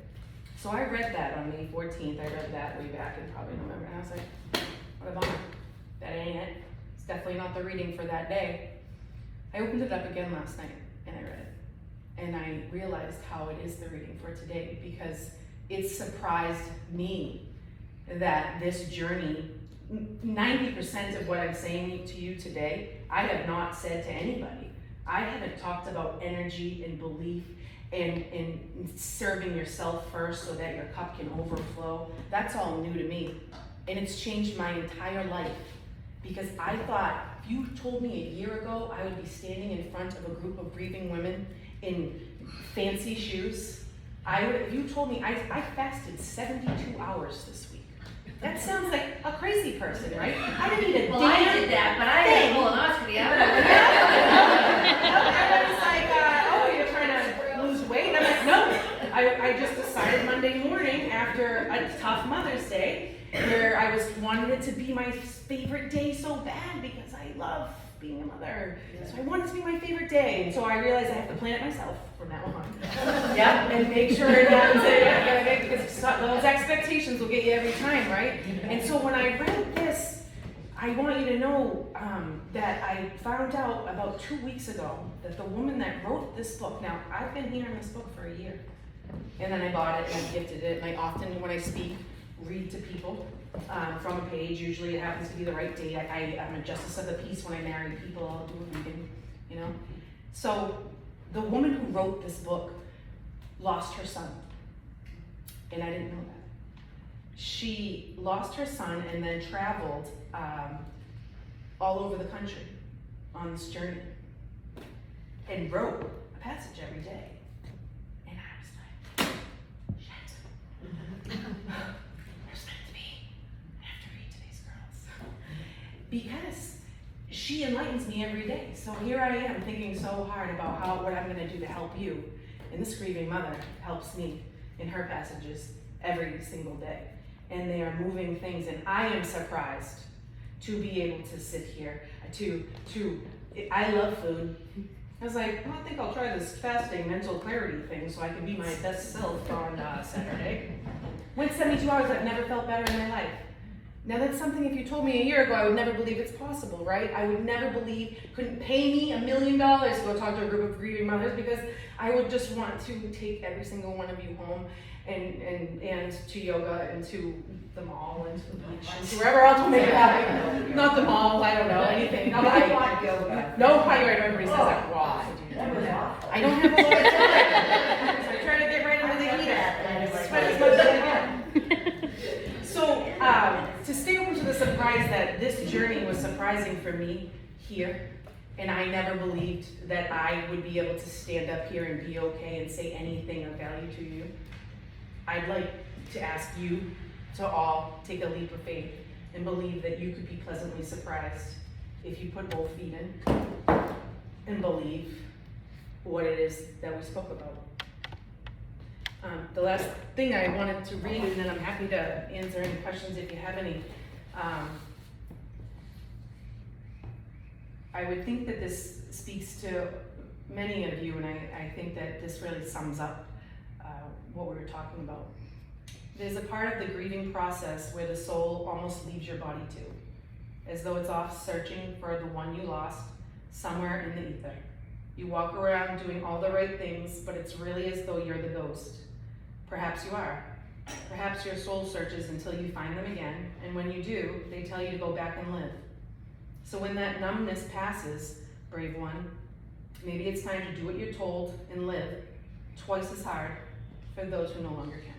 So I read that on May 14th. I read that way back in probably November, and I was like, what a bummer. That ain't it. It's definitely not the reading for that day. I opened it up again last night, and I read it. And I realized how it is the reading for today, because it surprised me that this journey, 90% of what I'm saying to you today, I have not said to anybody. I haven't talked about energy and belief and serving yourself first so that your cup can overflow. That's all new to me. And it's changed my entire life, because I thought, if you told me a year ago I would be standing in front of a group of grieving women in fancy shoes, if you told me, I fasted 72 hours this week. That sounds like a crazy person, right? I didn't eat a Well, damn I did that, but I had a colonoscopy. I was like, oh, you're trying to lose weight? I'm like, no. I just decided Monday morning after a tough Mother's Day, where I wanted it to be my favorite day so bad because I love being a mother. So I wanted it to be my favorite day. And so I realized I have to plan it myself from now on. Yep, and make sure it happens, because those expectations will get you every time, right? And so when I read this, I want you to know that I found out about 2 weeks ago that the woman that wrote this book, now I've been hearing this book for a year, and then I bought it and I gifted it, and I often, when I speak, read to people from a page. Usually it happens to be the right date. I'm a justice of the peace when I marry people. I'll do a reading, you know? So the woman who wrote this book lost her son, and I didn't know that. She lost her son and then traveled all over the country on this journey and wrote a passage every day. And I was like, shit. There's meant to be. I have to read to these girls. Because she enlightens me every day. So here I am thinking so hard about what I'm gonna do to help you. And this grieving mother helps me in her passages every single day. And they are moving things, and I am surprised to be able to sit here, I love food. I was like, I think I'll try this fasting mental clarity thing so I can be my best self on Saturday. Went 72 hours, I've never felt better in my life. Now that's something, if you told me a year ago, I would never believe it's possible, right? I would never believe, couldn't pay me $1 million to go talk to a group of grieving mothers, because I would just want to take every single one of you home and to yoga and to the mall and to the beach and to wherever else will make it happen. Not the mall, I don't know, anything. No, I want yoga. No, everybody says that. Why? That was awful. I don't have a lot of time, so I try to get right into the heater and sweat as much as I can. So, to stay open to the surprise that this journey was surprising for me here, and I never believed that I would be able to stand up here and be okay and say anything of value to you, I'd like to ask you to all take a leap of faith and believe that you could be pleasantly surprised if you put both feet in and believe what it is that we spoke about. The last thing I wanted to read, and then I'm happy to answer any questions if you have any. I would think that this speaks to many of you, and I think that this really sums up what we were talking about. There's a part of the grieving process where the soul almost leaves your body too, as though it's off searching for the one you lost somewhere in the ether. You walk around doing all the right things, but it's really as though you're the ghost. Perhaps you are. Perhaps your soul searches until you find them again, and when you do, they tell you to go back and live. So when that numbness passes, brave one, maybe it's time to do what you're told and live twice as hard for those who no longer can.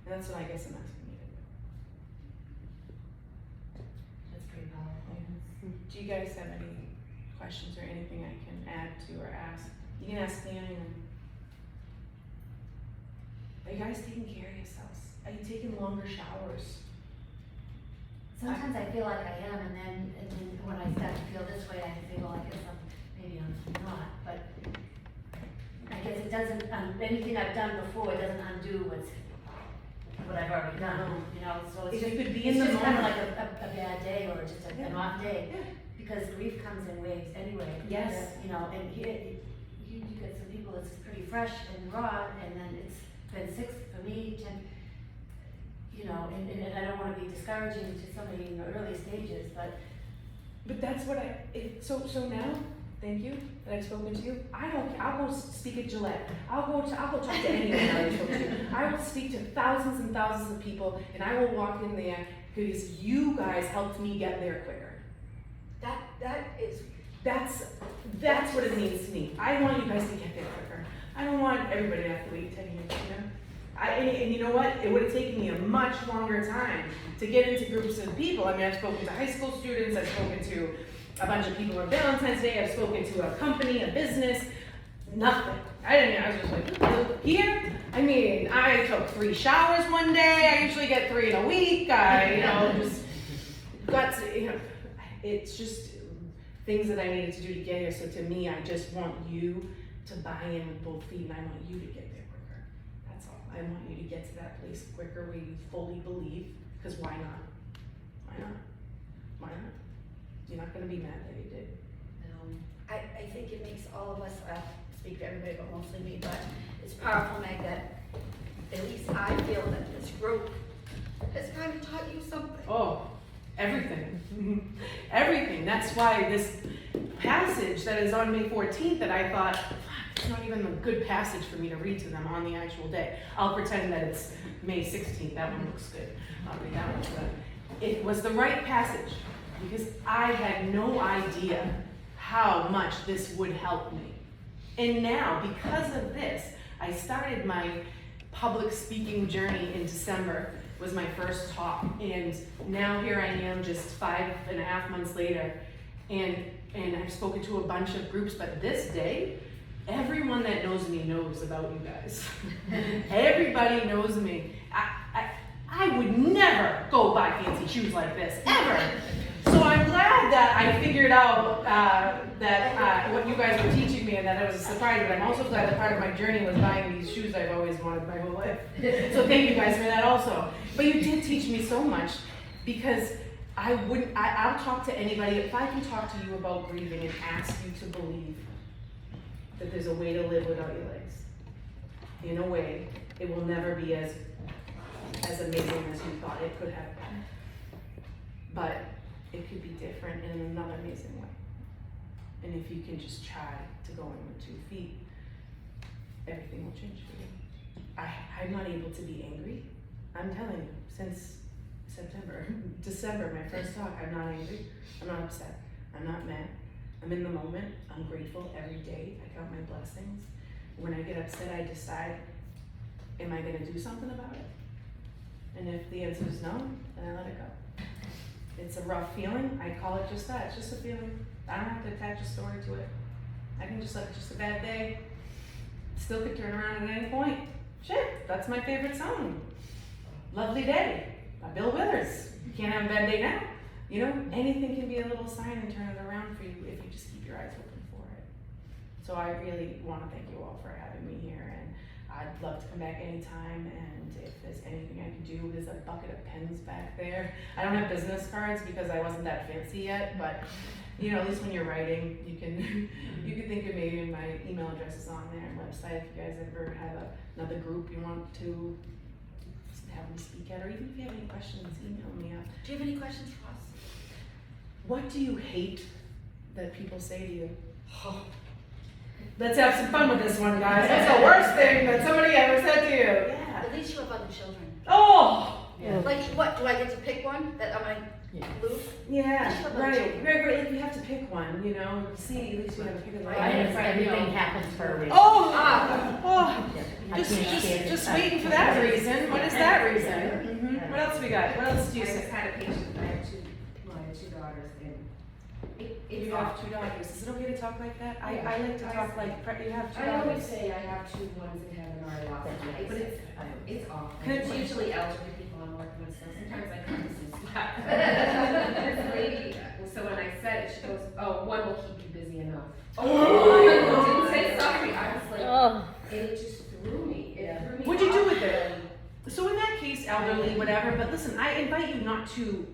And that's what I guess I'm asking you to do. That's pretty powerful. Do you guys have any questions or anything I can add to or ask? You can ask me anything. Are you guys taking care of yourselves? Are you taking longer showers? Sometimes I feel like I am, and then when I start to feel this way, I feel like maybe I'm not. But I guess it doesn't. Anything I've done before, it doesn't undo what I've already done, you know, so it's If you just, could be it's in the just kind of moment. like a bad day or just an Yeah. off day. Yeah. Because grief comes in waves anyway. Yes. You know, and here, you get some people that's pretty fresh and raw, and then it's been 6 for me, 10, you know, and I don't wanna be discouraging to somebody in the early stages, but But that's what so now, thank you, that I've spoken to you. I'll go speak at Gillette. I'll go talk to anyone that I've spoken to. I will speak to thousands and thousands of people, and I will walk in there because you guys helped me get there quicker. That is, That's what it means to me. I want you guys to get there quicker. I don't want everybody to have to wait 10 years, you know? And you know what? It would have taken me a much longer time to get into groups of people. I mean, I've spoken to high school students, I've spoken to a bunch of people on Valentine's Day, I've spoken to a company, a business, nothing. I was just like, here? I mean, I took 3 showers one day, I usually get 3 in a week, just got to, it's just things that I needed to do to get here. So to me, I just want you to buy in with both feet, and I want you to get there quicker. That's all. I want you to get to that place quicker where you fully believe, because why not? Why not? Why not? You're not gonna be mad that you did. I think it makes all of us, speak to everybody, but mostly me, but it's powerful, Meg, that at least I feel that this group has kind of taught you something. Oh, everything. Everything. That's why this passage that is on May 14th that I thought, fuck, it's not even a good passage for me to read to them on the actual day. I'll pretend that it's May 16th. That one looks good. I'll read that one. But it was the right passage because I had no idea how much this would help me. And now, because of this, I started my public speaking journey in December. Was my first talk, and now here I am just 5.5 months later, and I've spoken to a bunch of groups, but this day, everyone that knows me knows about you guys. Everybody knows me. I would never go buy fancy shoes like this, ever. So I'm glad that I figured out that what you guys were teaching me and that it was a surprise, but I'm also glad that part of my journey was buying these shoes I've always wanted my whole life. So thank you guys for that also. But you did teach me so much because I'll talk to anybody, if I can talk to you about grieving and ask you to believe that there's a way to live without your legs. In a way, it will never be as amazing as you thought it could have been. But it could be different in another amazing way. And if you can just try to go in with 2 feet, everything will change for you. I'm not able to be angry. I'm telling you, since December, my first talk, I'm not angry, I'm not upset, I'm not mad. I'm in the moment, I'm grateful every day, I count my blessings. When I get upset, I decide, am I gonna do something about it? And if the answer is no, then I let it go. It's a rough feeling, I call it just that, it's just a feeling. I don't have to attach a story to it. I can just let it just a bad day. Still could turn around at any point. Shit, that's my favorite song. Lovely Day by Bill Withers. You can't have a bad day now. You know, anything can be a little sign and turn it around for you if you just keep your eyes open for it. So I really want to thank you all for having me here, and I'd love to come back anytime, and if there's anything I can do, there's a bucket of pens back there. I don't have business cards because I wasn't that fancy yet, but you know, at least when you're writing, you can think of me, and my email address is on there and website if you guys ever have another group you want to have me speak at, or even if you have any questions, email me up. Do you have any questions for us? What do you hate that people say to you? Oh. Let's have some fun with this one, guys. That's the worst thing that somebody ever said to you. Yeah. At least you have other children. Oh! Yeah. Like, what, do I get to pick one that I lose? Yeah, right, like you have to pick one, you know, see, at least you have to pick a Right. line. Everything happens for a reason. Oh! Ah. Oh! I can't stand it. Just waiting for that reason. What is that reason? What else we got? What else do you I say? just had a patient, I have two daughters, and it's You have 2 daughters. Is it okay to talk like that? I like to talk like, you have 2 I always daughters. say I have 2 ones in heaven already lost their lives, but it's awful. Can I It's please- usually elderly people I'm working with, so sometimes I come to some spot. This lady, so when I said it, she goes, oh, one will keep you busy enough. Oh, didn't say sorry, I was like, and it just threw me, it threw me What'd you do off. with it? So in that case, listen, I invite you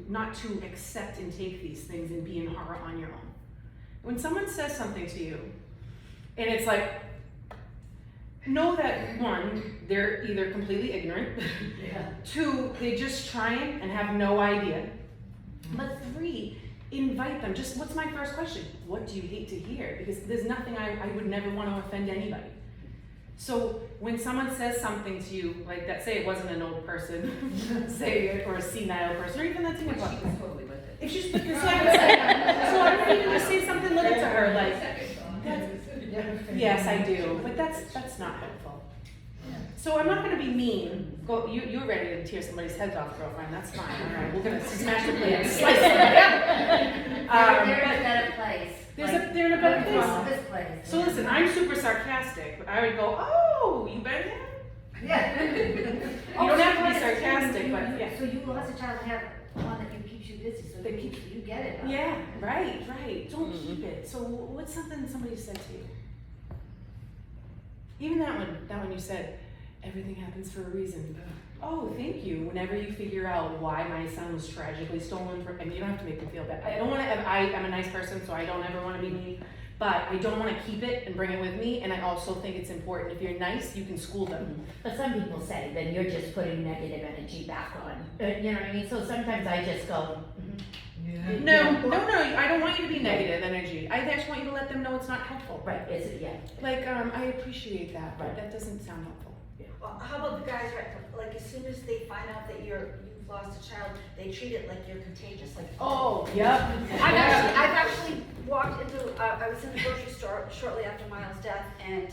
not to accept and take these things and be in horror on your own. When someone says something to you, and it's like, know that one, they're either completely ignorant, two, they're just trying and have no idea, but three, invite them. Just, what's my first question? What do you hate to hear? Because there's nothing I would never want to offend anybody. So when someone says something to you, like that, say it wasn't an old person, say it, or a senile person, or even that thing about She was totally with it. if she's, so I would even just say something little to her, like, yes, I do, but that's not helpful. So I'm not gonna be mean. Go, you're ready to tear somebody's head off, girlfriend, that's fine, all right, we're gonna smash the plate and slice it. They're in a better place. They're in a better place. This place. So listen, I'm super sarcastic, but I would go, oh, you been there? Yeah. You don't have to be sarcastic, but yeah. So you lost a child and have one that keeps you busy, so That you get it. Yeah, right, don't keep it. So what's something somebody said to you? Even that one you said, everything happens for a reason. Oh, thank you. Whenever you figure out why my son was tragically stolen from, I mean, you don't have to make me feel bad. I don't want to, I'm a nice person, so I don't ever want to be mean, but I don't want to keep it and bring it with me, and I also think it's important. If you're nice, you can school them. But some people say, then you're just putting negative energy back on. You know what I mean? So sometimes I just go, No, I don't want you to be negative energy. I just want you to let them know it's not helpful. right, is it, yeah. Like, I appreciate that, but that doesn't sound helpful. Well, how about the guys, right, like as soon as they find out that you've lost a child, they treat it like you're contagious, like. Oh, yep. I've actually walked into, I was in the grocery store shortly after Miles' death, and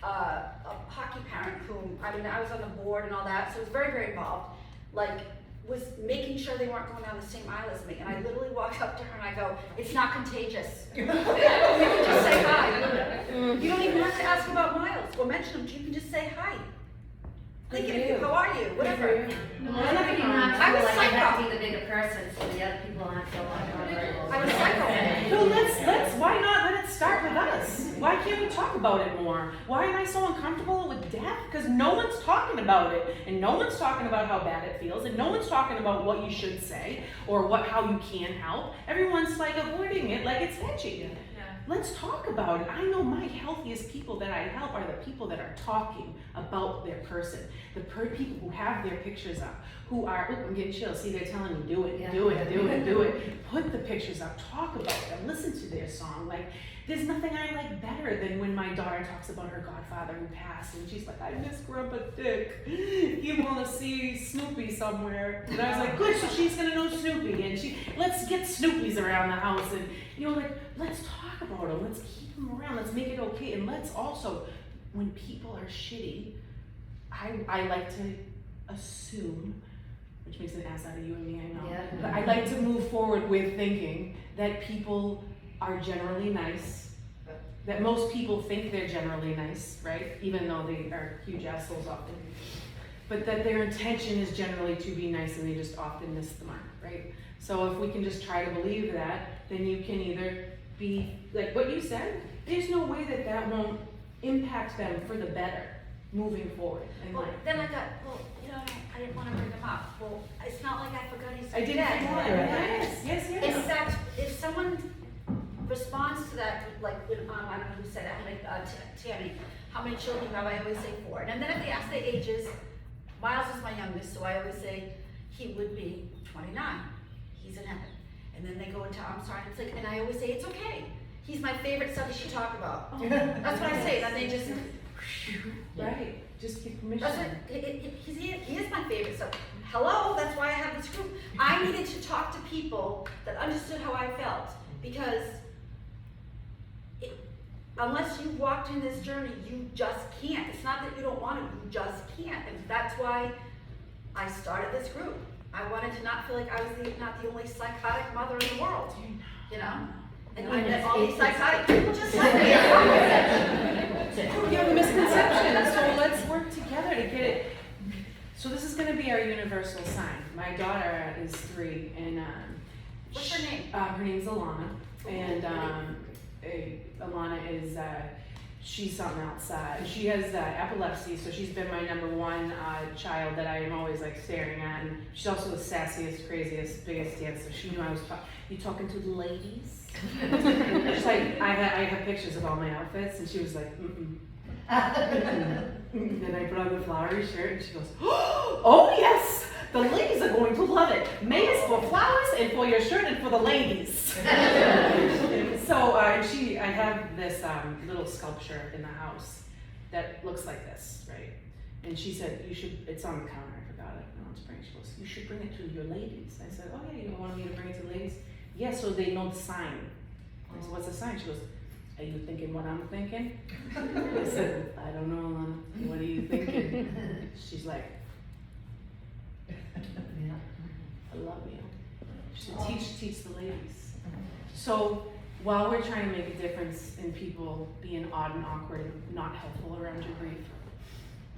a hockey parent whom, I was on the board and all that, so I was very, very involved, like, was making sure they weren't going down the same aisle as me, and I literally walked up to her and I go, it's not contagious. You can just say hi. You don't even have to ask about Miles or mention him, you can just say hi. Thank you, how are you, whatever. I was psycho. I have to be the bigger person, so the other people aren't so uncomfortable. I was psycho. Well, let's, why not let it start with us? Why can't we talk about it more? Why am I so uncomfortable with death? Because no one's talking about it, and no one's talking about how bad it feels, and no one's talking about what you should say, or how you can help. Everyone's like avoiding it like it's edgy. Let's talk about it. I know my healthiest people that I help are the people that are talking about their person. The people who have their pictures up, who are, I'm getting chills, see, they're telling me, do it. Put the pictures up, talk about them, listen to their song. Like, there's nothing I like better than when my daughter talks about her godfather who passed, and she's like, I miss Grandpa Dick. You want to see Snoopy somewhere. And I was like, good, so she's going to know Snoopy. And let's get Snoopies around the house. And, let's talk about them. Let's keep them around. Let's make it okay. And let's also, when people are shitty, I like to assume, which makes an ass out of you and me, I know. Yeah. But I like to move forward with thinking that people are generally nice, that most people think they're generally nice, right? Even though they are huge assholes often. But that their intention is generally to be nice and they just often miss the mark, right? So if we can just try to believe that, then you can either be, like what you said, there's no way that won't impact them for the better moving forward in Well, life. then I got, I didn't want to bring him up. Well, it's not like I forgot he's I didn't dead. forget. Yes. In fact, if someone responds to that, like when, I don't know who said it, Tammy, how many children you have, I always say 4. And then if they ask their ages, Miles is my youngest, so I always say he would be 29. He's in heaven. And then they go into, I'm sorry, it's like, and I always say, it's okay. He's my favorite son you should talk about. That's what I say, and they just, Right, just give permission. that's what, he is my favorite son. Hello, that's why I have this group. I needed to talk to people that understood how I felt, because unless you walked in this journey, you just can't. It's not that you don't want to, you just can't. And that's why I started this group. I wanted to not feel like I was not the only psychotic mother in the world, you know? And I met all these psychotic people just like me. You have a misconception, so let's work together to get it. So this is going to be our universal sign. My daughter is 3, and What's her name? Her name's Alana, and Alana is she's something else. She has epilepsy, so she's been my number one child that I am always like staring at. And she's also the sassiest, craziest, biggest dancer. She knew I was you talking to the ladies? She's like, I have pictures of all my outfits, and she was like, mm-mm. Then I put on the flowery shirt, and she goes, oh yes, the ladies are going to love it. May is for flowers and for your shirt and for the ladies. So I have this little sculpture in the house that looks like this, right? And she said, it's on the counter, I forgot it, I want to bring it. She goes, you should bring it to your ladies. I said, oh yeah, you want me to bring it to the ladies? Yeah, so they know the sign. I said, what's the sign? She goes, are you thinking what I'm thinking? I said, I don't know, Alana. What are you thinking? She's like, I love you. She said, teach the ladies. So while we're trying to make a difference in people being odd and awkward and not helpful around your grief,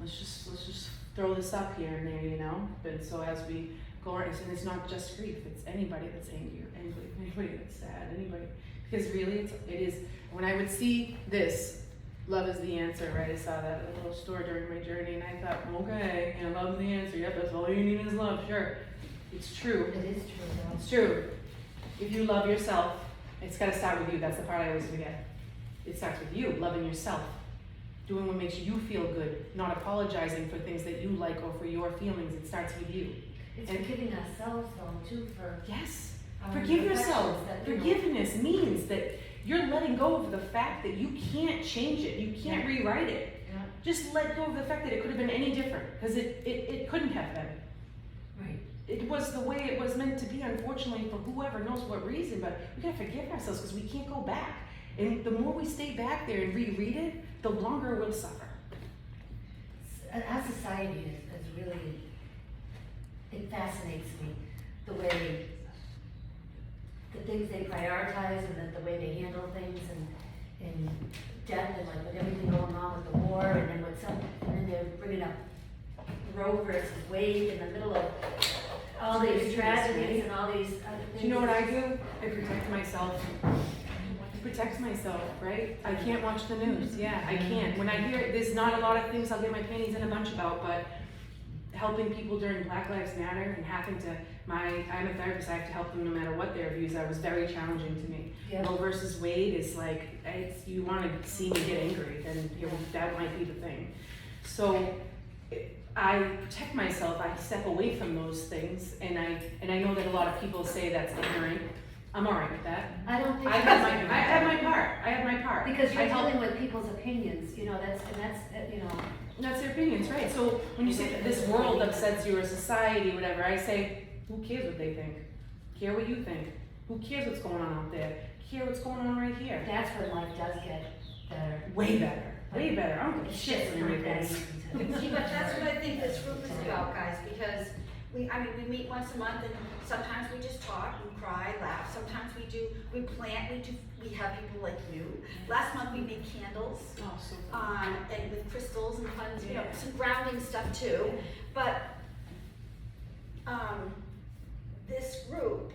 let's just throw this up here and there, you know? But so as we go, and it's not just grief, it's anybody that's angry, or anybody that's sad, anybody. Because really, it is, when I would see this, love is the answer, right? I saw that at a little store during my journey, and I thought, okay, and love's the answer, yep, that's all you need is love, sure. It's true. It is true, though. It's true. If you love yourself, it's gotta start with you. That's the part I always forget. It starts with you, loving yourself. Doing what makes you feel good, not apologizing for things that you like or for your feelings. It starts with you. It's And- forgiving ourselves, though, too, for Yes. our Forgive yourself. imperfections that, you know, Forgiveness means that you're letting go of the fact that you can't change it. You can't rewrite it. Yeah. Just let go of the fact that it could have been any different, because it couldn't have been. Right. It was the way it was meant to be, unfortunately, for whoever knows what reason, but we gotta forgive ourselves because we can't go back. And the more we stay back there and reread it, the longer we'll suffer. Our society is really, it fascinates me, the way, the things they prioritize and the way they handle things and death and like with everything going on with the war and then and then they're bringing up Roe versus Wade in the middle of all these tragedies and all these other things. Do you know what I do? I protect myself. Protect myself, right? I can't watch the news. Yeah, I can't. When I hear there's not a lot of things I'll get my panties in a bunch about, but helping people during Black Lives Matter and having to, I'm a therapist, I have to help them no matter what their views are, was very challenging to me. Yeah. Roe versus Wade is like, you want to see me get angry, then that might be the thing. So I protect myself, I step away from those things, and I know that a lot of people say that's ignorant. I'm alright with that. I don't think I have my part. I have my part. because you're I help- dealing with people's opinions, you know, that's you know. That's their opinions, right? So when you say that this world upsets you or society, whatever, I say, who cares what they think? Care what you think. Who cares what's going on out there? Care what's going on right here. That's when life does get better. Way better. Way better. I don't give a It's shit just what not anybody that thinks. easy See, but that's what I think this group is about, guys, because we meet once a month and sometimes we just talk, we cry, laugh, sometimes we plant, we have people like you. Last month we made candles, Oh, so fun. and with crystals and fun, you know, some grounding stuff too. But, this group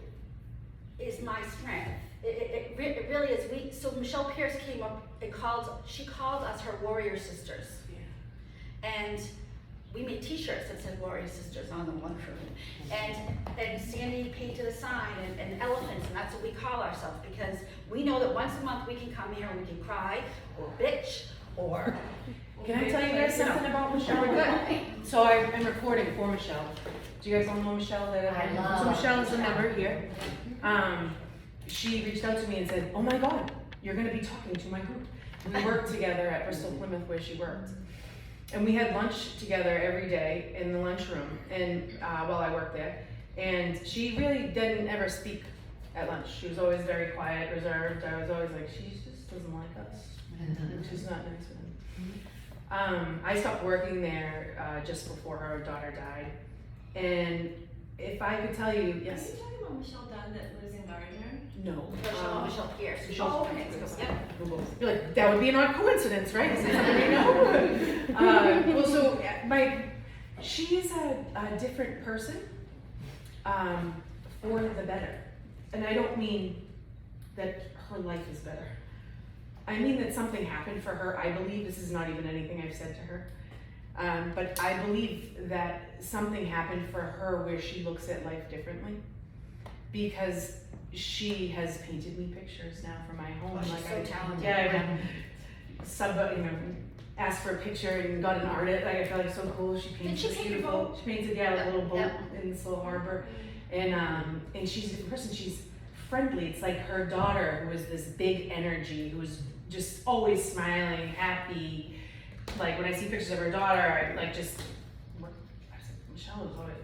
is my strength. It really is. So Michelle Pierce came up and she called us her warrior sisters. Yeah. And we made t-shirts that said Warrior Sisters on them, one room. And Sandy painted a sign and elephants, and that's what we call ourselves, because we know that once a month we can come here and we can cry, or bitch, or... Can I tell you guys something about Michelle? So I'm recording for Michelle. Do you guys all know Michelle? So Michelle is a member here. She reached out to me and said, oh my God, you're gonna be talking to my group. We worked together at Bristol Plymouth where she worked. And we had lunch together every day in the lunchroom and while I worked there. And she really didn't ever speak at lunch. She was always very quiet, reserved. I was always like, she just doesn't like us. She's not nice with him. I stopped working there just before her daughter died. And if I could tell you, yes. Are you talking about Michelle Dunn that lives in Gardner? No. Michelle Pierce. Michelle's okay. Yep. You're like, that would be an odd coincidence, right? Is it something we know? Well, so she's a different person for the better. And I don't mean that her life is better. I mean that something happened for her. I believe, this is not even anything I've said to her, but I believe that something happened for her where she looks at life differently, because she has painted me pictures now for my home. Oh, she's like so I, talented. yeah, asked for a picture and got an artist. Like I feel like so cool. She paints she this paint your beautiful. boat? She painted like a little boat Yeah. in this little harbor, and she's a different person. She's friendly. It's like her daughter, who is this big energy, who's just always smiling, happy. Like when I see pictures of her daughter, I like just. I said, Michelle was always.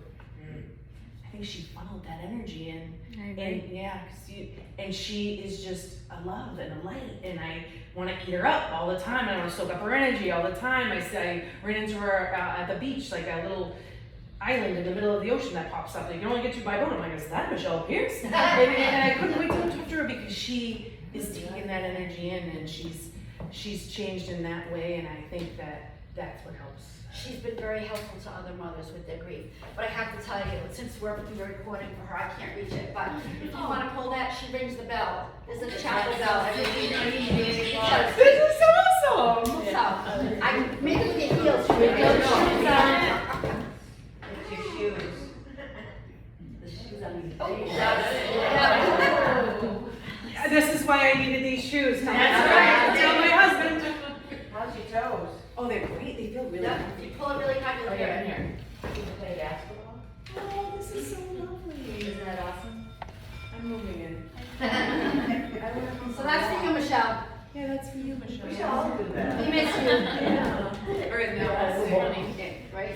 I think she funneled that energy in. And yeah, and she is just a love and a light, and I want to eat her up all the time. I want to soak up her energy all the time. I ran into her at the beach, like a little island in the middle of the ocean that pops up. Like, you can only get to by boat. I'm like, is that Michelle Pierce? and I couldn't wait to talk to her because she is taking that energy in, and she's changed in that way, and I think that's what helps. She's been very helpful to other mothers with their grief. But I have to tell you, since we're doing a recording for her, I can't reach it. But if you want to pull that, she rings the bell. There's a chapel bell. This is so awesome! So, I maybe with your heels. She With your shoes on. With your shoes. The shoes on. Oh, Yeah, this is why I needed these shoes. That's right. Tell my husband. How's your toes? Oh, they're great. They feel really Yeah, comfy. you pull it really hard, you'll Oh, hear yeah, it. here. Did you play basketball? Oh, this is so lovely. Isn't that awesome? I'm moving in. So that's for you, Michelle. Yeah, that's for you, Michelle. We should all do that. We miss you. Yeah. Or no, Yeah. that's funny. Right?